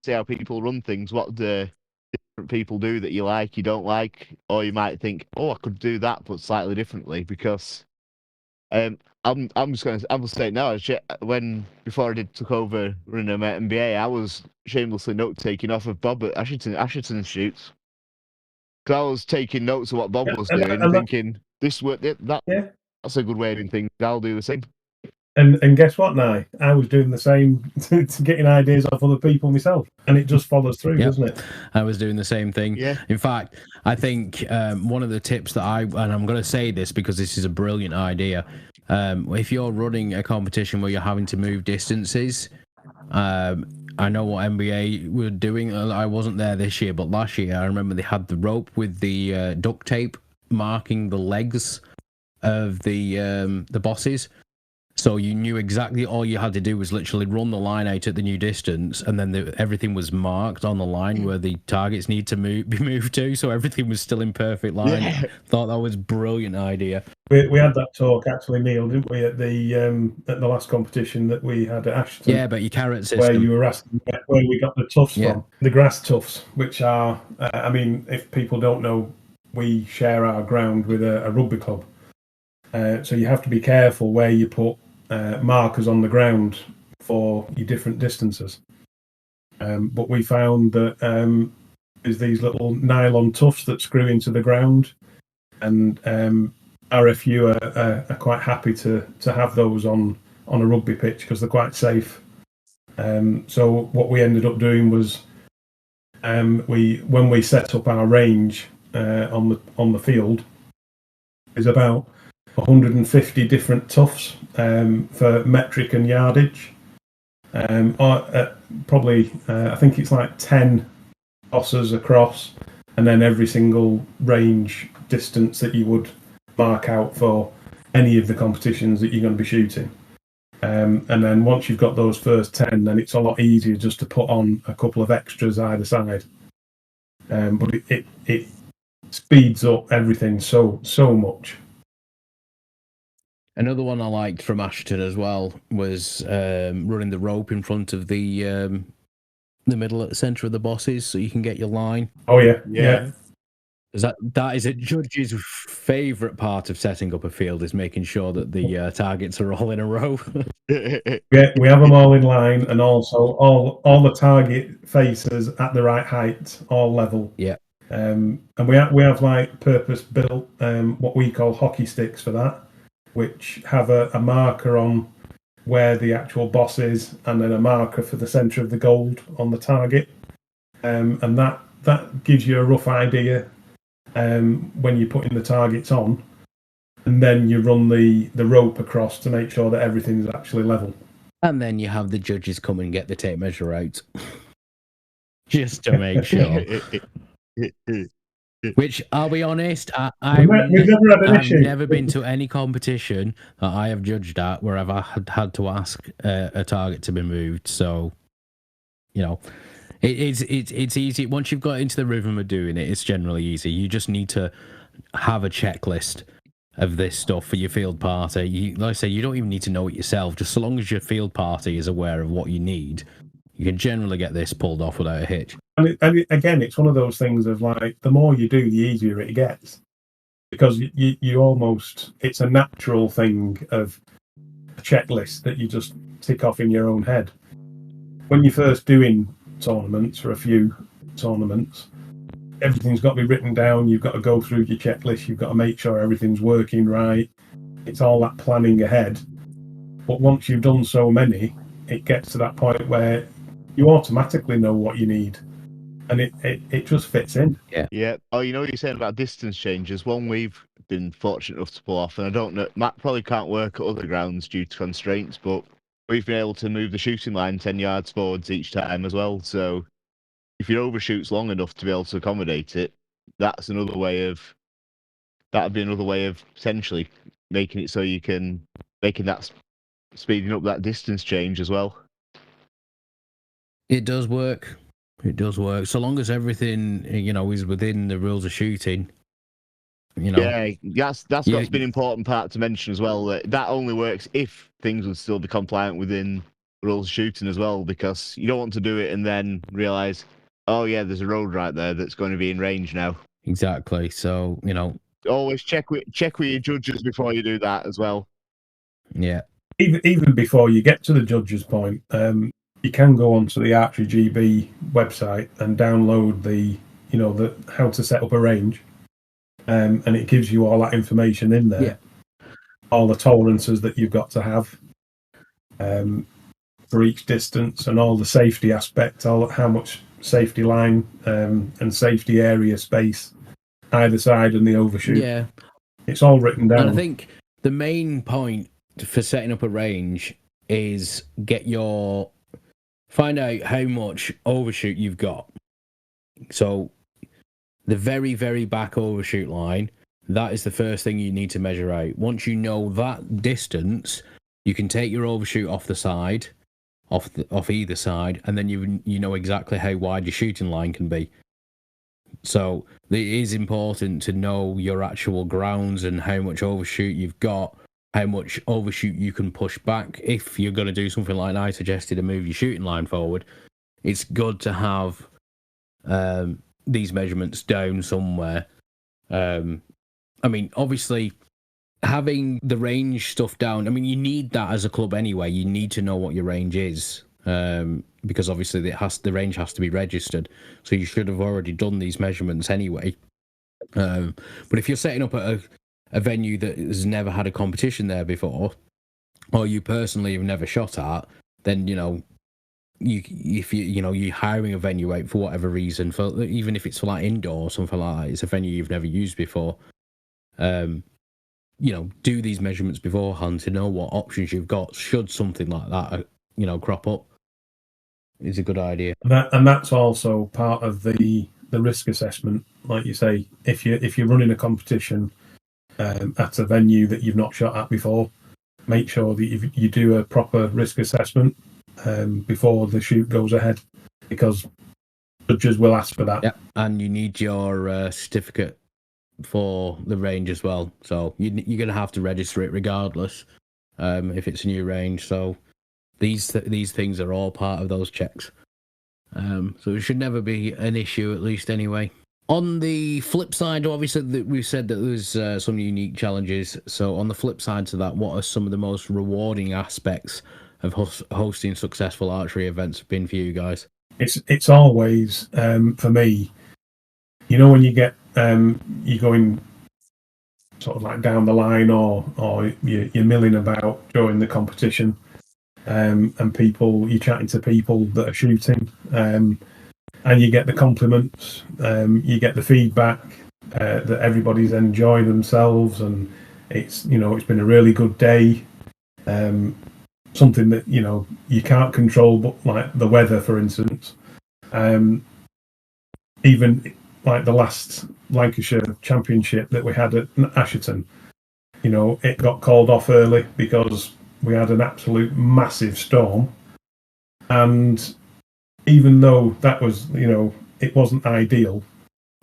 things. What the different people do that you like, you don't like, or you might think, I could do that but slightly differently. Because I'm just going to, I will say it now. Before I took over running my MBA, I was shamelessly note taking off of Bob at Asherton shoots. Because I was taking notes of what Bob was doing and thinking, that's a good way of doing things. I'll do the same. And guess what, now? I was doing the same to getting ideas off other people myself. And it just follows through, doesn't it? I was doing the same thing. Yeah. In fact, I think one of the tips that and I'm going to say this because this is a brilliant idea. If you're running a competition where you're having to move distances, I know what NBA were doing. I wasn't there this year, but last year I remember they had the rope with the duct tape marking the legs of the bosses. So you knew exactly all you had to do was literally run the line out at the new distance, and then everything was marked on the line where the targets need to be moved to, so everything was still in perfect line. Yeah. Thought that was a brilliant idea. We had that talk actually, Neil, didn't we, at the last competition that we had at Ashton? Yeah, but your carrot system. Where you were asking where we got the tufts from. The grass tufts, which are, if people don't know, we share our ground with a rugby club. So you have to be careful where you put markers on the ground for your different distances. But we found that there's these little nylon tufts that screw into the ground, and RFU are quite happy to have those on a rugby pitch because they're quite safe. So what we ended up doing was when we set up our range on the field, is about 150 different tufts for metric and yardage. Probably, I think it's like 10 bosses across, and then every single range distance that you would mark out for any of the competitions that you're going to be shooting. And then once you've got those first 10, then it's a lot easier just to put on a couple of extras either side. But it speeds up everything so much. Another one I liked from Ashton as well was running the rope in front of the middle at the centre of the bosses so you can get your line. Oh, yeah. That is a judge's favourite part of setting up a field, is making sure that the targets are all in a row. Yeah, we have them all in line, and also all the target faces at the right height, all level. Yeah. And we have like purpose built what we call hockey sticks for that, which have a marker on where the actual boss is, and then a marker for the centre of the gold on the target. And that gives you a rough idea when you're putting the targets on, and then you run the rope across to make sure that everything's actually level. And then you have the judges come and get the tape measure out. Just to make sure. Which, I'll be honest, I've never been to any competition that I have judged at where I've had to ask a target to be moved. So, you know, it's easy. Once you've got into the rhythm of doing it, it's generally easy. You just need to have a checklist of this stuff for your field party. Like I say, you don't even need to know it yourself. Just so long as your field party is aware of what you need, you can generally get this pulled off without a hitch. And again, it's one of those things of like, the more you do, the easier it gets. Because you almost, it's a natural thing of a checklist that you just tick off in your own head. When you're first doing tournaments, or a few tournaments, everything's got to be written down. You've got to go through your checklist. You've got to make sure everything's working right. It's all that planning ahead. But once you've done so many, it gets to that point where you automatically know what you need. And it just fits in. Yeah. Oh, you know what you're saying about distance changes? One we've been fortunate enough to pull off, and I don't know, Matt probably can't work at other grounds due to constraints, but we've been able to move the shooting line 10 yards forwards each time as well. So if your overshoot's long enough to be able to accommodate it, that'd be another way of potentially making it so you can speeding up that distance change as well. It does work. It does work. So long as everything, is within the rules of shooting, Yeah, that's what's been an important part to mention as well. That only works if things would still be compliant within rules of shooting as well, because you don't want to do it and then realise, oh yeah, there's a road right there that's going to be in range now. Exactly. So, always check with your judges before you do that as well. Yeah. Even before you get to the judges' point, you can go onto the Archery GB website and download the how to set up a range, and it gives you all that information in there. Yeah. All the tolerances that you've got to have for each distance, and all the safety aspects, how much safety line and safety area space either side and the overshoot. Yeah. It's all written down. And I think the main point for setting up a range is find out how much overshoot you've got. So the very, very back overshoot line, that is the first thing you need to measure out. Once you know that distance, you can take your overshoot off the side, off either side, and then you know exactly how wide your shooting line can be. So it is important to know your actual grounds and how much overshoot you've got, how much overshoot you can push back. If you're going to do something like I suggested and move your shooting line forward, it's good to have these measurements down somewhere. I mean, obviously, having the range stuff down, I mean, you need that as a club anyway. You need to know what your range is, because obviously the range has to be registered. So you should have already done these measurements anyway. But if you're setting up a venue that has never had a competition there before, or you personally have never shot at, then if you're hiring a venue out for whatever reason, even if it's for like indoor or something like that, it's a venue you've never used before. Do these measurements beforehand to know what options you've got should something like that crop up. Is a good idea. And that's also part of the risk assessment. Like you say, if you're running a competition at a venue that you've not shot at before, make sure that you do a proper risk assessment before the shoot goes ahead, because judges will ask for that. Yeah, and you need your certificate for the range as well. So you're going to have to register it regardless if it's a new range. So these things are all part of those checks. So it should never be an issue, at least anyway. On the flip side, obviously, we said that there's some unique challenges. So on the flip side to that, what are some of the most rewarding aspects of hosting successful archery events been for you guys? It's always, for me, when you get, you're going sort of like down the line or you're milling about during the competition, and you're chatting to people that are shooting, and you get the compliments, you get the feedback that everybody's enjoying themselves, and it's it's been a really good day. Something that you can't control, but like the weather, for instance. Even like the last Lancashire Championship that we had at Asherton, it got called off early because we had an absolute massive storm. And even though that was, it wasn't ideal,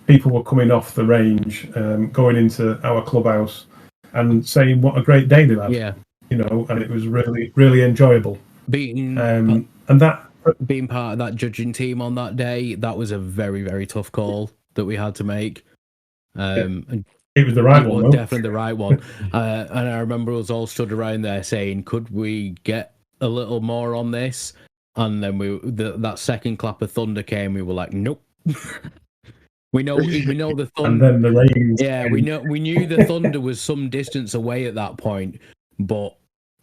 people were coming off the range, going into our clubhouse and saying what a great day they had. Yeah. And it was really, really enjoyable. Being part of that judging team on that day, that was a very, very tough call that we had to make. It was the right one. It was definitely the right one. And I remember us all stood around there saying, could we get a little more on this? And then that second clap of thunder came. We were like, nope. we know the thunder. And then the rain. Yeah, we knew the thunder was some distance away at that point, but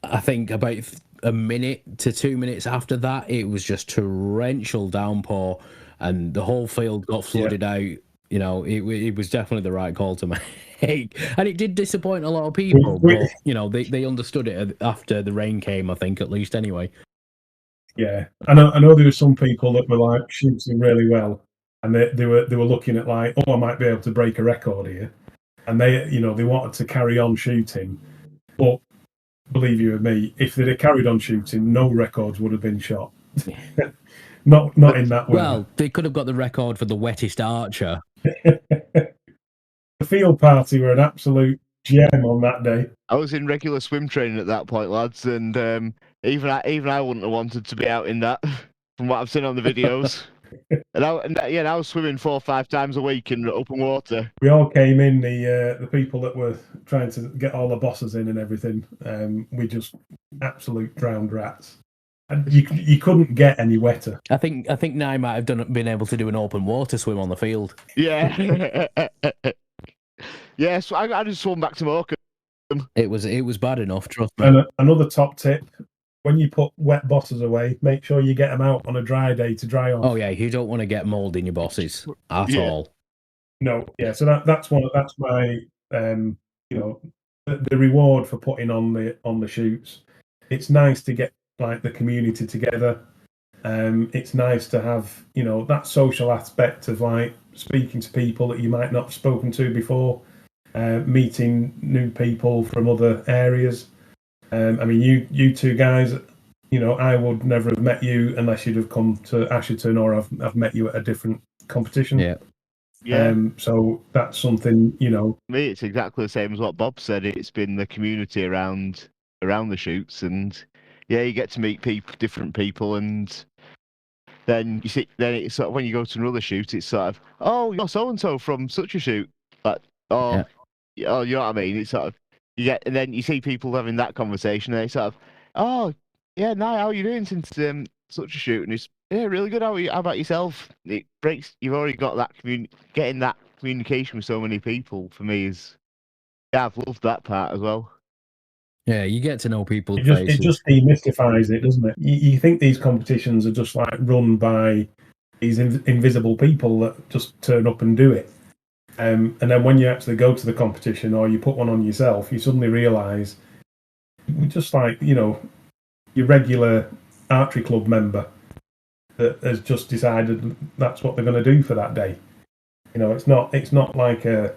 I think about a minute to 2 minutes after that, it was just torrential downpour, and the whole field got flooded out. It was definitely the right call to make, and it did disappoint a lot of people. But they understood it after the rain came. I think, at least anyway. Yeah, I know there were some people that were like shooting really well, and they were looking at like, oh, I might be able to break a record here, and they wanted to carry on shooting, but believe you me, if they'd have carried on shooting, no records would have been shot. not in that way. Well, they could have got the record for the wettest archer. The field party were an absolute gem on that day. I was in regular swim training at that point, lads, and even I wouldn't have wanted to be out in that from what I've seen on the videos. and I was swimming 4 or 5 times a week in open water. We all came in, the people that were trying to get all the bosses in and everything. We just absolute drowned rats. And you couldn't get any wetter. I think Nye might have been able to do an open water swim on the field. Yeah. Yeah, so I just swum back to Morecambe. It was bad enough, trust me. And another top tip: when you put wet bosses away, make sure you get them out on a dry day to dry off. Oh yeah, you don't want to get mold in your bosses at all. No, yeah. So that's my the reward for putting on the shoots. It's nice to get like the community together. It's nice to have that social aspect of like speaking to people that you might not have spoken to before, meeting new people from other areas. I mean, you two guys, I would never have met you unless you'd have come to Asherton, or I've met you at a different competition. Yeah. Yeah. So that's something, Me, it's exactly the same as what Bob said. It's been the community around the shoots, and yeah, you get to meet different people, and then it's sort of when you go to another shoot, it's sort of, oh, you're so and so from such a shoot, like, oh, you know what I mean? It's sort of and then you see people having that conversation, and they sort of, oh, yeah, now how are you doing since such a shoot? And it's really good. How about yourself? It breaks. You've already got that getting that communication with so many people. For me, I've loved that part as well. Yeah, you get to know people. It just demystifies it, doesn't it? You think these competitions are just like run by these invisible people that just turn up and do it. And then when you actually go to the competition or you put one on yourself, you suddenly realise we're just like, your regular archery club member that has just decided that's what they're going to do for that day. It's not like a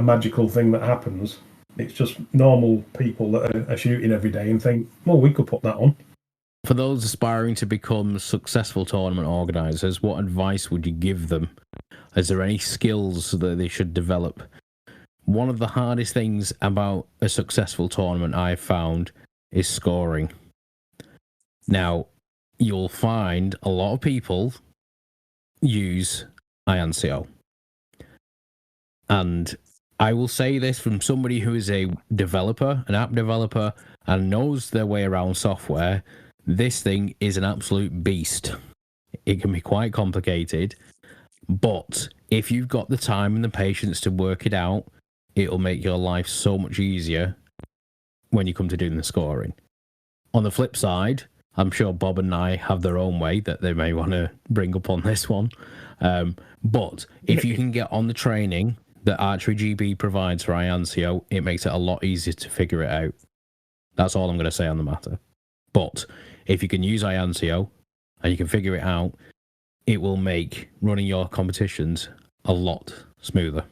magical thing that happens. It's just normal people that are shooting every day and think, well, we could put that on. For those aspiring to become successful tournament organisers, what advice would you give them? Is there any skills that they should develop? One of the hardest things about a successful tournament I've found is scoring. Now, you'll find a lot of people use IANCO. And I will say this from somebody who is a developer, an app developer, and knows their way around software. This thing is an absolute beast. It can be quite complicated, but if you've got the time and the patience to work it out, it'll make your life so much easier when you come to doing the scoring. On the flip side, I'm sure Bob and I have their own way that they may want to bring up on this one. But if you can get on the training that Archery GB provides for IANCIO, it makes it a lot easier to figure it out. That's all I'm going to say on the matter. But if you can use IANCIO and you can figure it out, it will make running your competitions a lot smoother.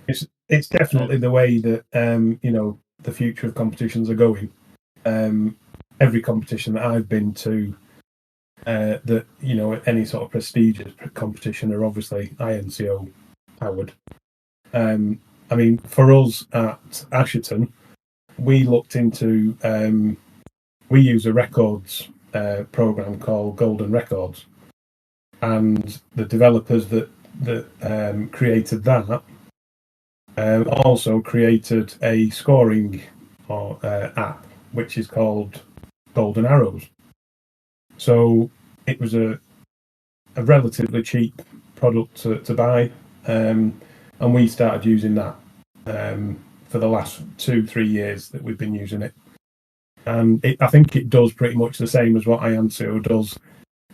It's definitely the way that the future of competitions are going. Every competition that I've been to, that any sort of prestigious competition are obviously INCO powered. I mean, for us at Asherton, we looked into we use a records program called Golden Records, and the developers that created that also created a scoring app which is called Golden Arrows. So it was a relatively cheap product to buy, and we started using that for the last 2-3 years that we've been using it. And I think it does pretty much the same as what IANCIO does,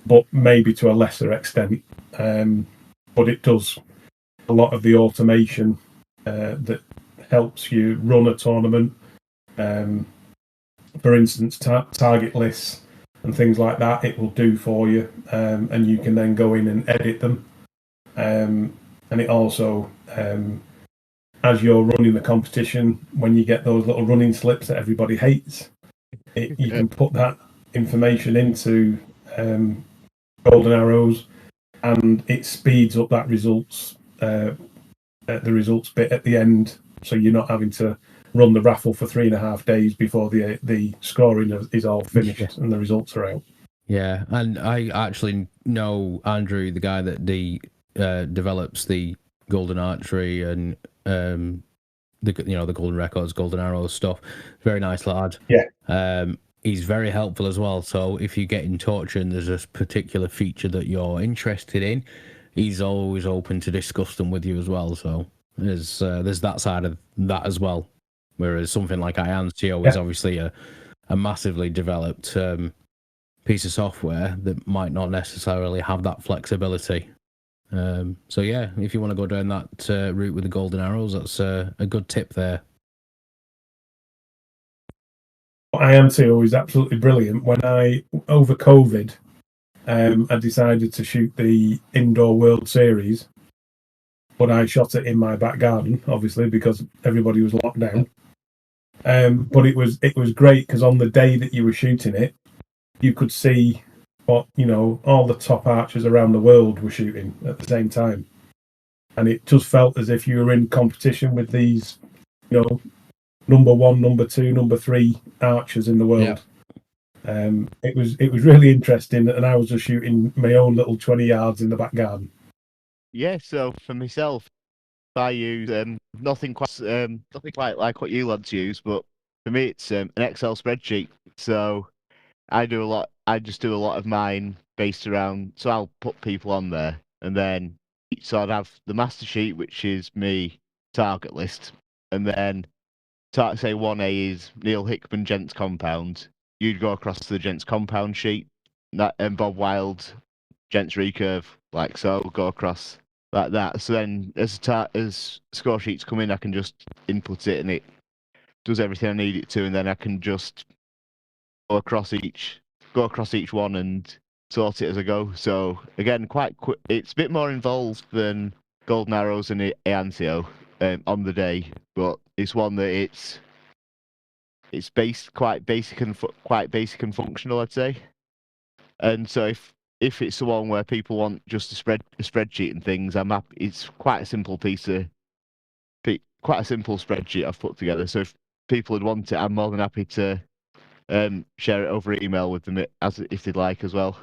but maybe to a lesser extent. But it does a lot of the automation that helps you run a tournament. For instance, target lists and things like that, it will do for you, and you can then go in and edit them. And it also, as you're running the competition, when you get those little running slips that everybody hates, you can put that information into Golden Arrows, and it speeds up that results the results bit at the end, so you're not having to run the raffle for 3.5 days before the scoring is all finished and the results are out. Yeah, and I actually know Andrew, the guy that develops the Golden Archery and the Golden Records, Golden Arrows stuff. Very nice lad. Yeah. He's very helpful as well. So if you get in touch and there's a particular feature that you're interested in, he's always open to discuss them with you as well. So there's that side of that as well. Whereas something like IANCIO is obviously a massively developed piece of software that might not necessarily have that flexibility. So yeah, if you want to go down that route with the Golden Arrows, that's a good tip there. IANCIO is absolutely brilliant. When over COVID, I decided to shoot the Indoor World Series, but I shot it in my back garden, obviously, because everybody was locked down. But it was great because on the day that you were shooting it, you could see what all the top archers around the world were shooting at the same time, and it just felt as if you were in competition with these, number 1, number 2, number 3 archers in the world. Yeah. It was really interesting, and I was just shooting my own little 20 yards in the back garden. Yeah, so for myself, I use nothing quite like what you lads use, but for me it's an Excel spreadsheet. So I just do a lot of mine based around. So I'll put people on there, and then so I'd have the master sheet, which is me target list, and then say 1A is Neil Hickman Gents Compound. You'd go across to the Gents Compound sheet, and Bob Wilde Gents Recurve, like so, go across like that. So then as score sheets come in, I can just input it and it does everything I need it to, and then I can just go across each one and sort it as I go. So again, quite quick. It's a bit more involved than Golden Arrows and IANCIO on the day, but it's one that it's quite basic and functional, I'd say. And so if it's the one where people want just a spreadsheet and things, I'm happy. It's quite a simple spreadsheet I've put together. So if people would want it, I'm more than happy to share it over email with them if they'd like as well.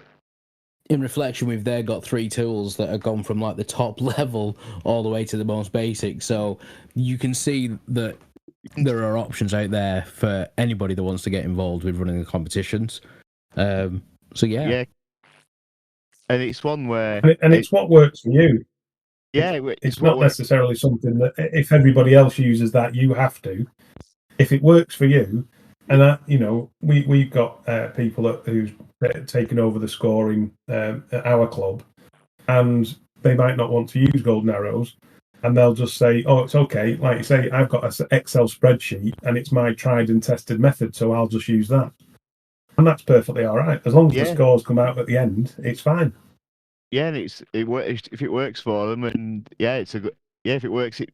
In reflection, we've there got 3 tools that have gone from like the top level all the way to the most basic. So you can see that there are options out there for anybody that wants to get involved with running the competitions. So yeah. And it's one where it's what works for you. Yeah, it's not necessarily something that if everybody else uses that, you have to. If it works for you, And we've got people who's taken over the scoring at our club, and they might not want to use golden arrows, and they'll just say, "Oh, it's okay." Like you say, I've got an Excel spreadsheet, and it's my tried and tested method, so I'll just use that, and that's perfectly all right as long as the scores come out at the end. It's fine. Yeah, and it works if it works for them, and it's a good. Yeah, if it works, it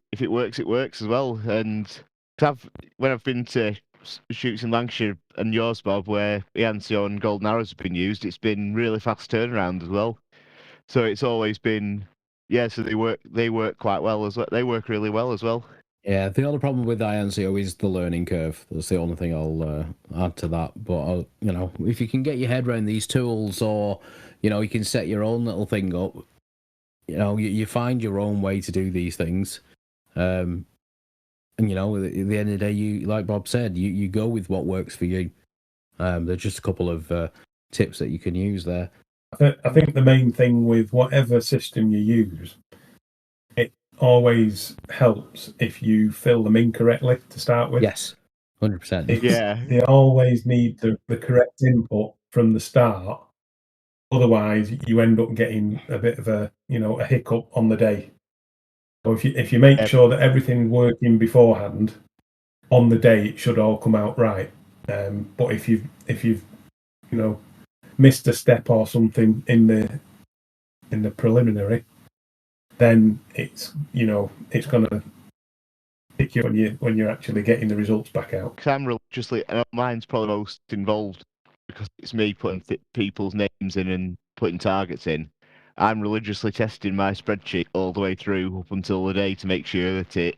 works as well. And when I've been to shoots in Lancashire and yours, Bob, where the Ancio and golden arrows have been used, it's been really fast turnaround as well. So it's always been, so they work quite well as well. They work really well as well. Yeah, the only problem with INCO is the learning curve. That's the only thing I'll add to that. But, if you can get your head around these tools, or, you can set your own little thing up, you find your own way to do these things. And, at the end of the day, you, like Bob said, you go with what works for you. There's just a couple of tips that you can use there. I think the main thing with whatever system you use, it always helps if you fill them in correctly to start with. Yes, 100%. You always need the correct input from the start. Otherwise, you end up getting a bit of a hiccup on the day. So if you make sure that everything's working beforehand, on the day it should all come out right. But if you've missed a step or something in the preliminary, then it's going to pick you when you're actually getting the results back out. Because I'm religiously, and mine's probably most involved because it's me putting people's names in and putting targets in. I'm religiously testing my spreadsheet all the way through up until the day to make sure that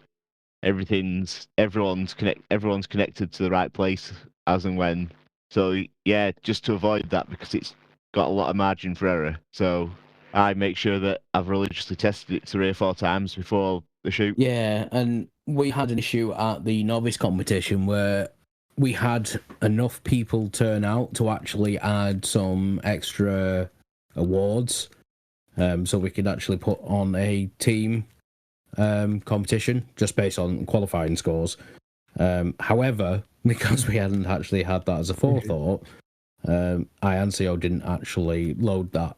everyone's connected to the right place as and when. So yeah, just to avoid that, because it's got a lot of margin for error. So I make sure that I've religiously tested it 3 or 4 times before the shoot. Yeah, and we had an issue at the novice competition where we had enough people turn out to actually add some extra awards, so we could actually put on a team competition just based on qualifying scores. However, because we hadn't actually had that as a forethought, IANCO didn't actually load that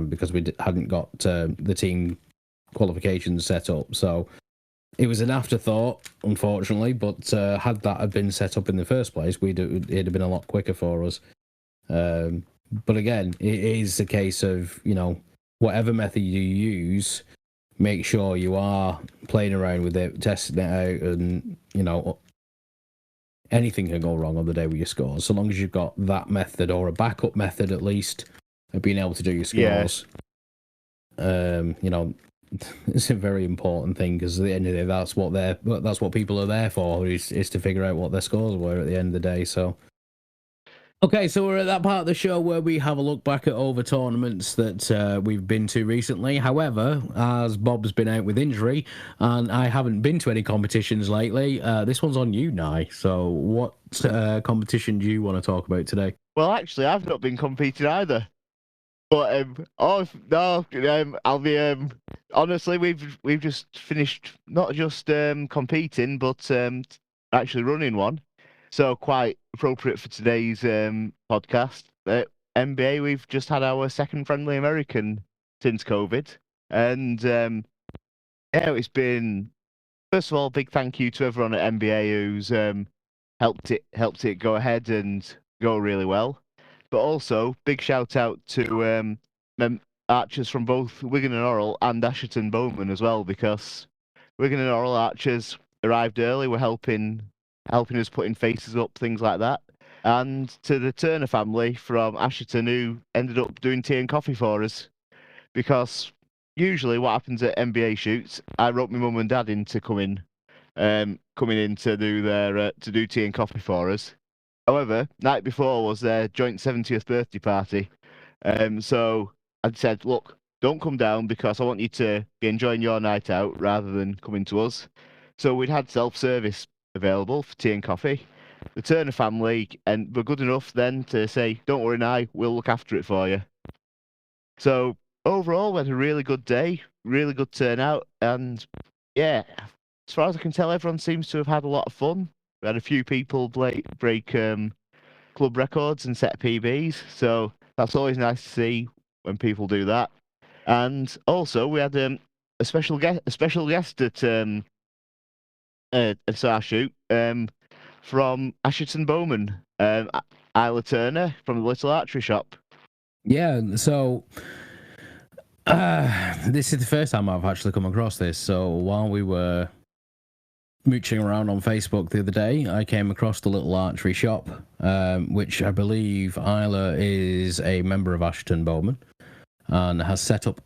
because we hadn't got the team qualifications set up. So it was an afterthought, unfortunately, but had that had been set up in the first place, it'd have been a lot quicker for us. But again, it is a case of, whatever method you use, make sure you are playing around with it, testing it out, and, anything can go wrong on the day with your scores, so long as you've got that method or a backup method at least of being able to do your scores. It's a very important thing, because at the end of the day, that's what people are there for, is to figure out what their scores were at the end of the day. So okay, so we're at that part of the show where we have a look back at all the tournaments that we've been to recently. However, as Bob's been out with injury and I haven't been to any competitions lately, this one's on you, Nye. So what competition do you want to talk about today? Well, actually, I've not been competing either. But I'll be honestly, we've just finished not just competing, but actually running one. So quite appropriate for today's podcast. NBA, we've just had our second friendly American since COVID, and it's been, first of all, big thank you to everyone at NBA who's helped it go ahead and go really well. But also, big shout out to archers from both Wigan and Orrell and Asherton Bowman as well, because Wigan and Orrell archers arrived early, were helping us putting faces up, things like that. And to the Turner family from Asherton, who ended up doing tea and coffee for us, because usually what happens at NBA shoots, I wrote my mum and dad in to coming in to do their to do tea and coffee for us. However, night before was their joint 70th birthday party. So I said, look, don't come down, because I want you to be enjoying your night out rather than coming to us. So we'd had self-service available for tea and coffee. The Turner family and were good enough then to say, don't worry, Nye, we'll look after it for you. So overall, we had a really good day, really good turnout, and yeah, as far as I can tell, everyone seems to have had a lot of fun. We had a few people break club records and set PBs, so that's always nice to see when people do that. And also, we had a special guest at our shoot from Asherton Bowman, Isla Turner from the Little Archery Shop. Yeah, so this is the first time I've actually come across this. So while we were mooching around on Facebook the other day, I came across the Little Archery Shop, which I believe Isla is a member of Asherton Bowman and has set up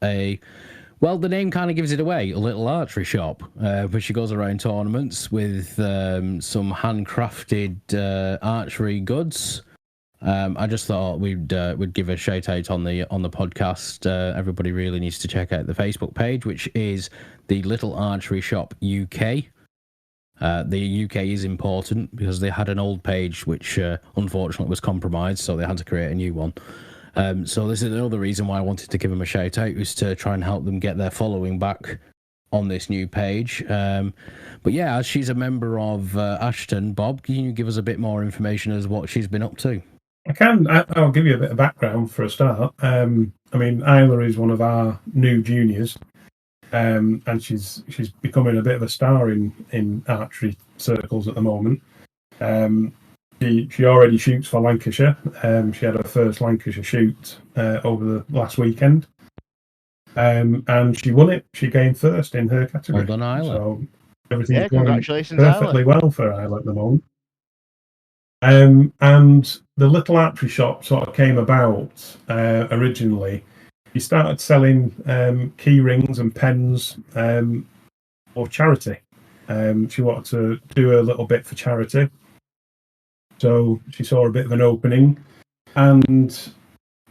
well, the name kind of gives it away, a Little Archery Shop, where she goes around tournaments with some handcrafted archery goods. I just thought we'd give a shout out on the podcast. Everybody really needs to check out the Facebook page, which is the Little Archery Shop UK. The UK is important because they had an old page which unfortunately was compromised, so they had to create a new one. So this is another reason why I wanted to give them a shout out, was to try and help them get their following back on this new page. But yeah, as she's a member of Ashton, Bob, can you give us a bit more information as what she's been up to? I can. I'll give you a bit of background for a start. I mean, Isla is one of our new juniors, and she's becoming a bit of a star in archery circles at the moment. She already shoots for Lancashire. She had her first Lancashire shoot over the last weekend, and she won it. She came first in her category. Well done, Isla. So everything's going congratulations, perfectly Isla. well for Isla at the moment. And the Little Archery Shop sort of came about originally. She started selling key rings and pens for charity. She wanted to do a little bit for charity. So she saw a bit of an opening and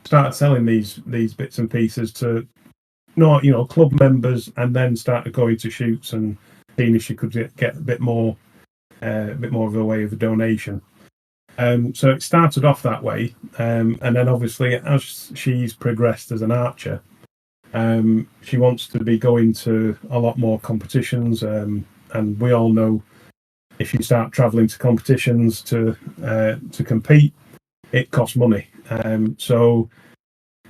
started selling these bits and pieces to club members, and then started going to shoots and seeing if she could get a bit more of a way of a donation. So it started off that way, and then obviously as she's progressed as an archer, she wants to be going to a lot more competitions, and we all know if you start travelling to competitions to compete, it costs money. So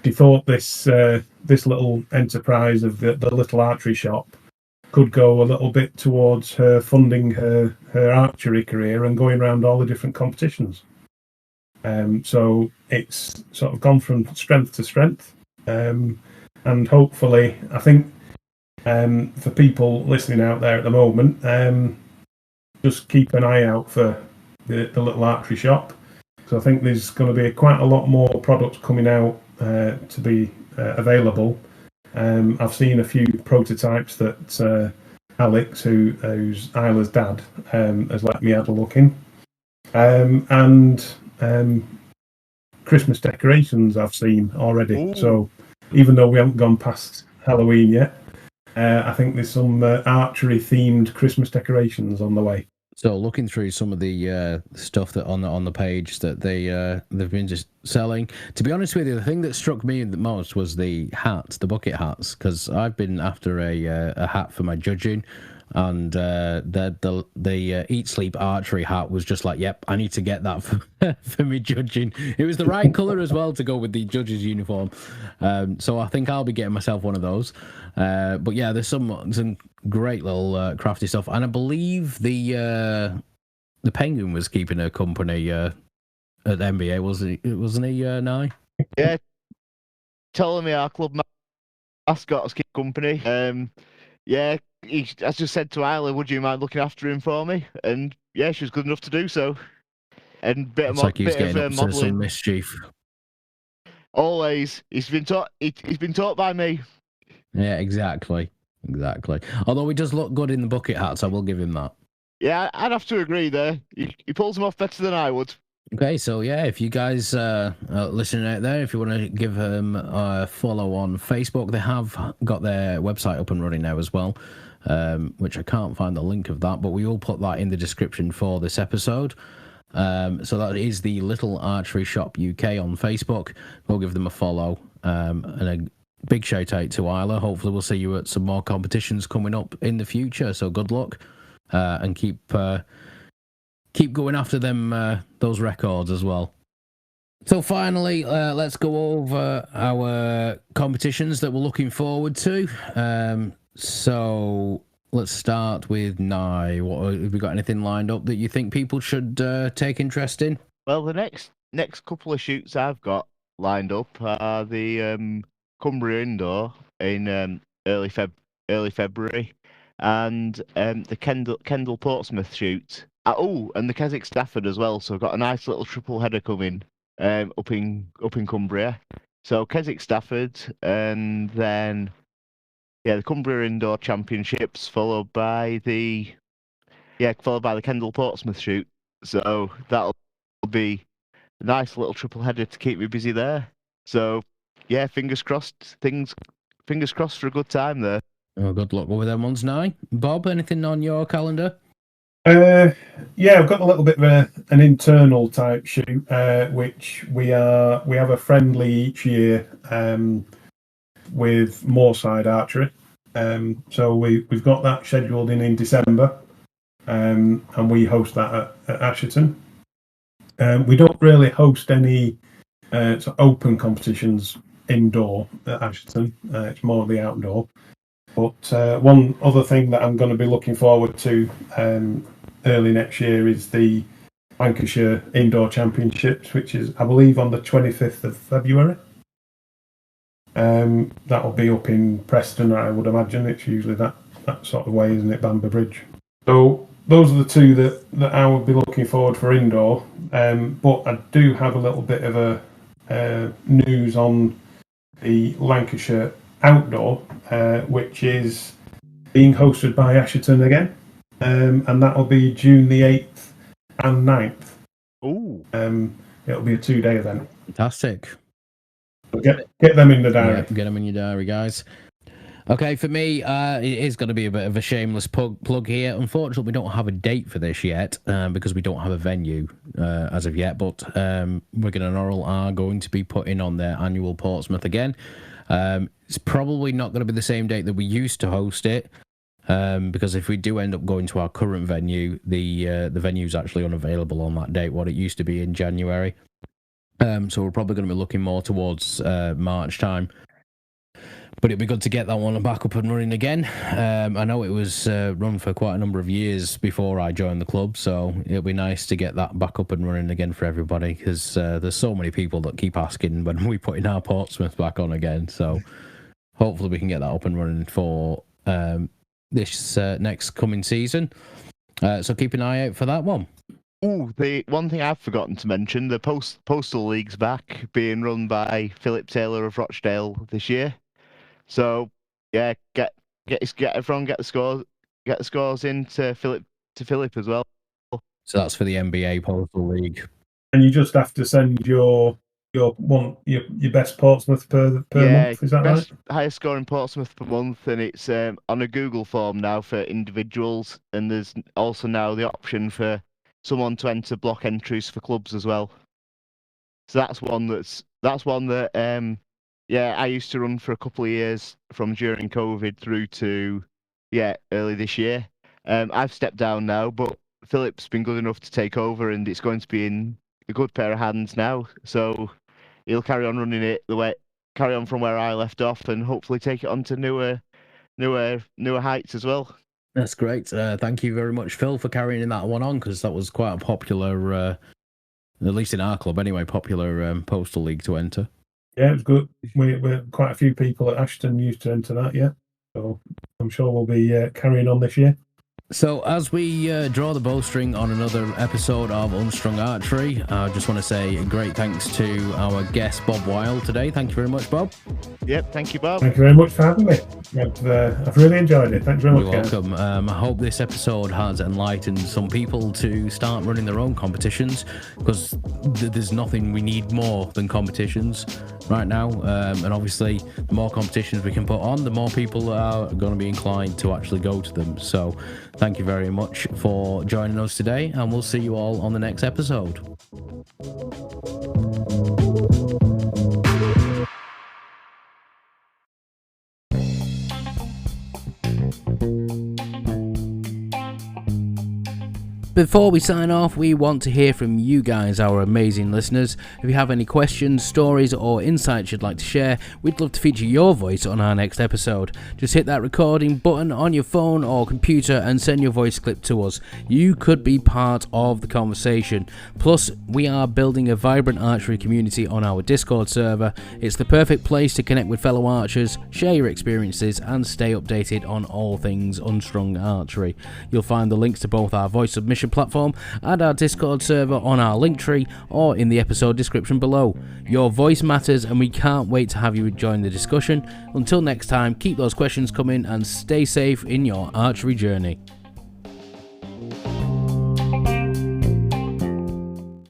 she thought this little enterprise of the Little Archery Shop could go a little bit towards her funding her archery career and going around all the different competitions. So it's sort of gone from strength to strength, and hopefully, I think for people listening out there at the moment, just keep an eye out for the Little Archery Shop. So I think there's going to be quite a lot more products coming out to be available. I've seen a few prototypes that Alex, who's Isla's dad, has let me have a look in. And Christmas decorations I've seen already. Ooh. So even though we haven't gone past Halloween yet, I think there's some archery-themed Christmas decorations on the way. So looking through some of the stuff that on the page that they've been just selling, to be honest with you, the thing that struck me the most was the hats, the bucket hats, because I've been after a hat for my judging, and the Eat Sleep Archery hat was just like, yep, I need to get that for me judging. It was the right colour as well to go with the judge's uniform, so I think I'll be getting myself one of those. But yeah, there's some great little crafty stuff, and I believe the Penguin was keeping her company at NBA, wasn't he, Nye? Yeah, telling me our club mascot was keeping company. Yeah, I just said to Isla, would you mind looking after him for me? And yeah, she was good enough to do so. And bit it's of like he's getting up to modelling. some mischief. Always, he's been taught by me. Yeah, exactly. Although he does look good in the bucket hats, I will give him that. Yeah, I'd have to agree there. He pulls them off better than I would. Okay, so yeah, if you guys are listening out there, if you want to give them a follow on Facebook, they have got their website up and running now as well, which I can't find the link of that, but we will put that in the description for this episode. So that is the Little Archery Shop UK on Facebook. We'll give them a follow, and a big shout out to Isla. Hopefully we'll see you at some more competitions coming up in the future, so good luck, and keep keep going after them those records as well. So finally, let's go over our competitions that we're looking forward to. So let's start with Nye. Have we got anything lined up that you think people should take interest in? Well, the next couple of shoots I've got lined up are the Cumbria Indoor in early February, and the Kendal Portsmouth shoot. And the Keswick Stafford as well. So I've got a nice little triple header coming up in Cumbria. So Keswick Stafford, and then the Cumbria Indoor Championships, followed by the Kendal Portsmouth shoot. So that'll be a nice little triple header to keep me busy there. So yeah, fingers crossed for a good time there. Oh, good luck with them ones, Nye. Bob, anything on your calendar? I've got a little bit of an internal type shoot, which we have a friendly each year with Moorside Archery. So we've got that scheduled in December, and we host that at Asherton. We don't really host any sort of open competitions indoor at Asherton. It's more the outdoor. But one other thing that I'm going to be looking forward to early next year is the Lancashire Indoor Championships, which is, I believe, on the 25th of February. That'll be up in Preston, I would imagine. It's usually that sort of way, isn't it, Bamber Bridge? So those are the two that I would be looking forward for indoor. But I do have a little bit of a news on the Lancashire Outdoor, which is being hosted by Asherton again, and that'll be June the 8th and 9th. Ooh. It'll be a 2-day event. Fantastic. So get them in the diary. Yeah, get them in your diary, guys. Okay, for me, it is going to be a bit of a shameless plug here. Unfortunately, we don't have a date for this yet because we don't have a venue as of yet, but Wigan and Orrell are going to be putting on their annual Portsmouth again. It's probably not going to be the same date that we used to host it, because if we do end up going to our current venue, the venue's actually unavailable on that date, what it used to be in January. So we're probably going to be looking more towards March time. But it'd be good to get that one back up and running again. I know it was run for quite a number of years before I joined the club, so it'll be nice to get that back up and running again for everybody, because there's so many people that keep asking when we put in our Portsmouth back on again. So hopefully we can get that up and running for this next coming season. So keep an eye out for that one. Ooh, the one thing I've forgotten to mention, the Postal League's back, being run by Philip Taylor of Rochdale this year. So yeah, get everyone, get the scores in to Philip as well. So that's for the NBA Postal League. And you just have to send your best Portsmouth per month. Is that right? Highest score in Portsmouth per month, and it's on a Google form now for individuals, and there's also now the option for someone to enter block entries for clubs as well. So that's one that I used to run for a couple of years from during COVID through to early this year. I've stepped down now, but Philip's been good enough to take over, and it's going to be in a good pair of hands now. So he'll carry on running it carry on from where I left off, and hopefully take it on to newer heights as well. That's great. Thank you very much, Phil, for carrying that one on, because that was quite a popular, at least in our club anyway, popular Postal League to enter. Yeah, it was good. We're quite a few people at Ashton used to enter that, yeah. So I'm sure we'll be carrying on this year. So as we draw the bowstring on another episode of Unstrung Archery, I just want to say a great thanks to our guest, Bob Wilde, today. Thank you very much, Bob. Yep, thank you, Bob. Thank you very much for having me. I've really enjoyed it. Thanks very much, guys. You're welcome. I hope this episode has enlightened some people to start running their own competitions, because there's nothing we need more than competitions right now. And obviously, the more competitions we can put on, the more people are going to be inclined to actually go to them. So thank you very much for joining us today, and we'll see you all on the next episode. Before we sign off, we want to hear from you guys, our amazing listeners. If you have any questions, stories, or insights you'd like to share, we'd love to feature your voice on our next episode. Just hit that recording button on your phone or computer and send your voice clip to us. You could be part of the conversation. Plus, we are building a vibrant archery community on our Discord server. It's the perfect place to connect with fellow archers, share your experiences, and stay updated on all things unstrung archery. You'll find the links to both our voice submission platform and our Discord server on our Linktree or in the episode description below. Your voice matters and we can't wait to have you join the discussion. Until next time, keep those questions coming and stay safe in your archery journey.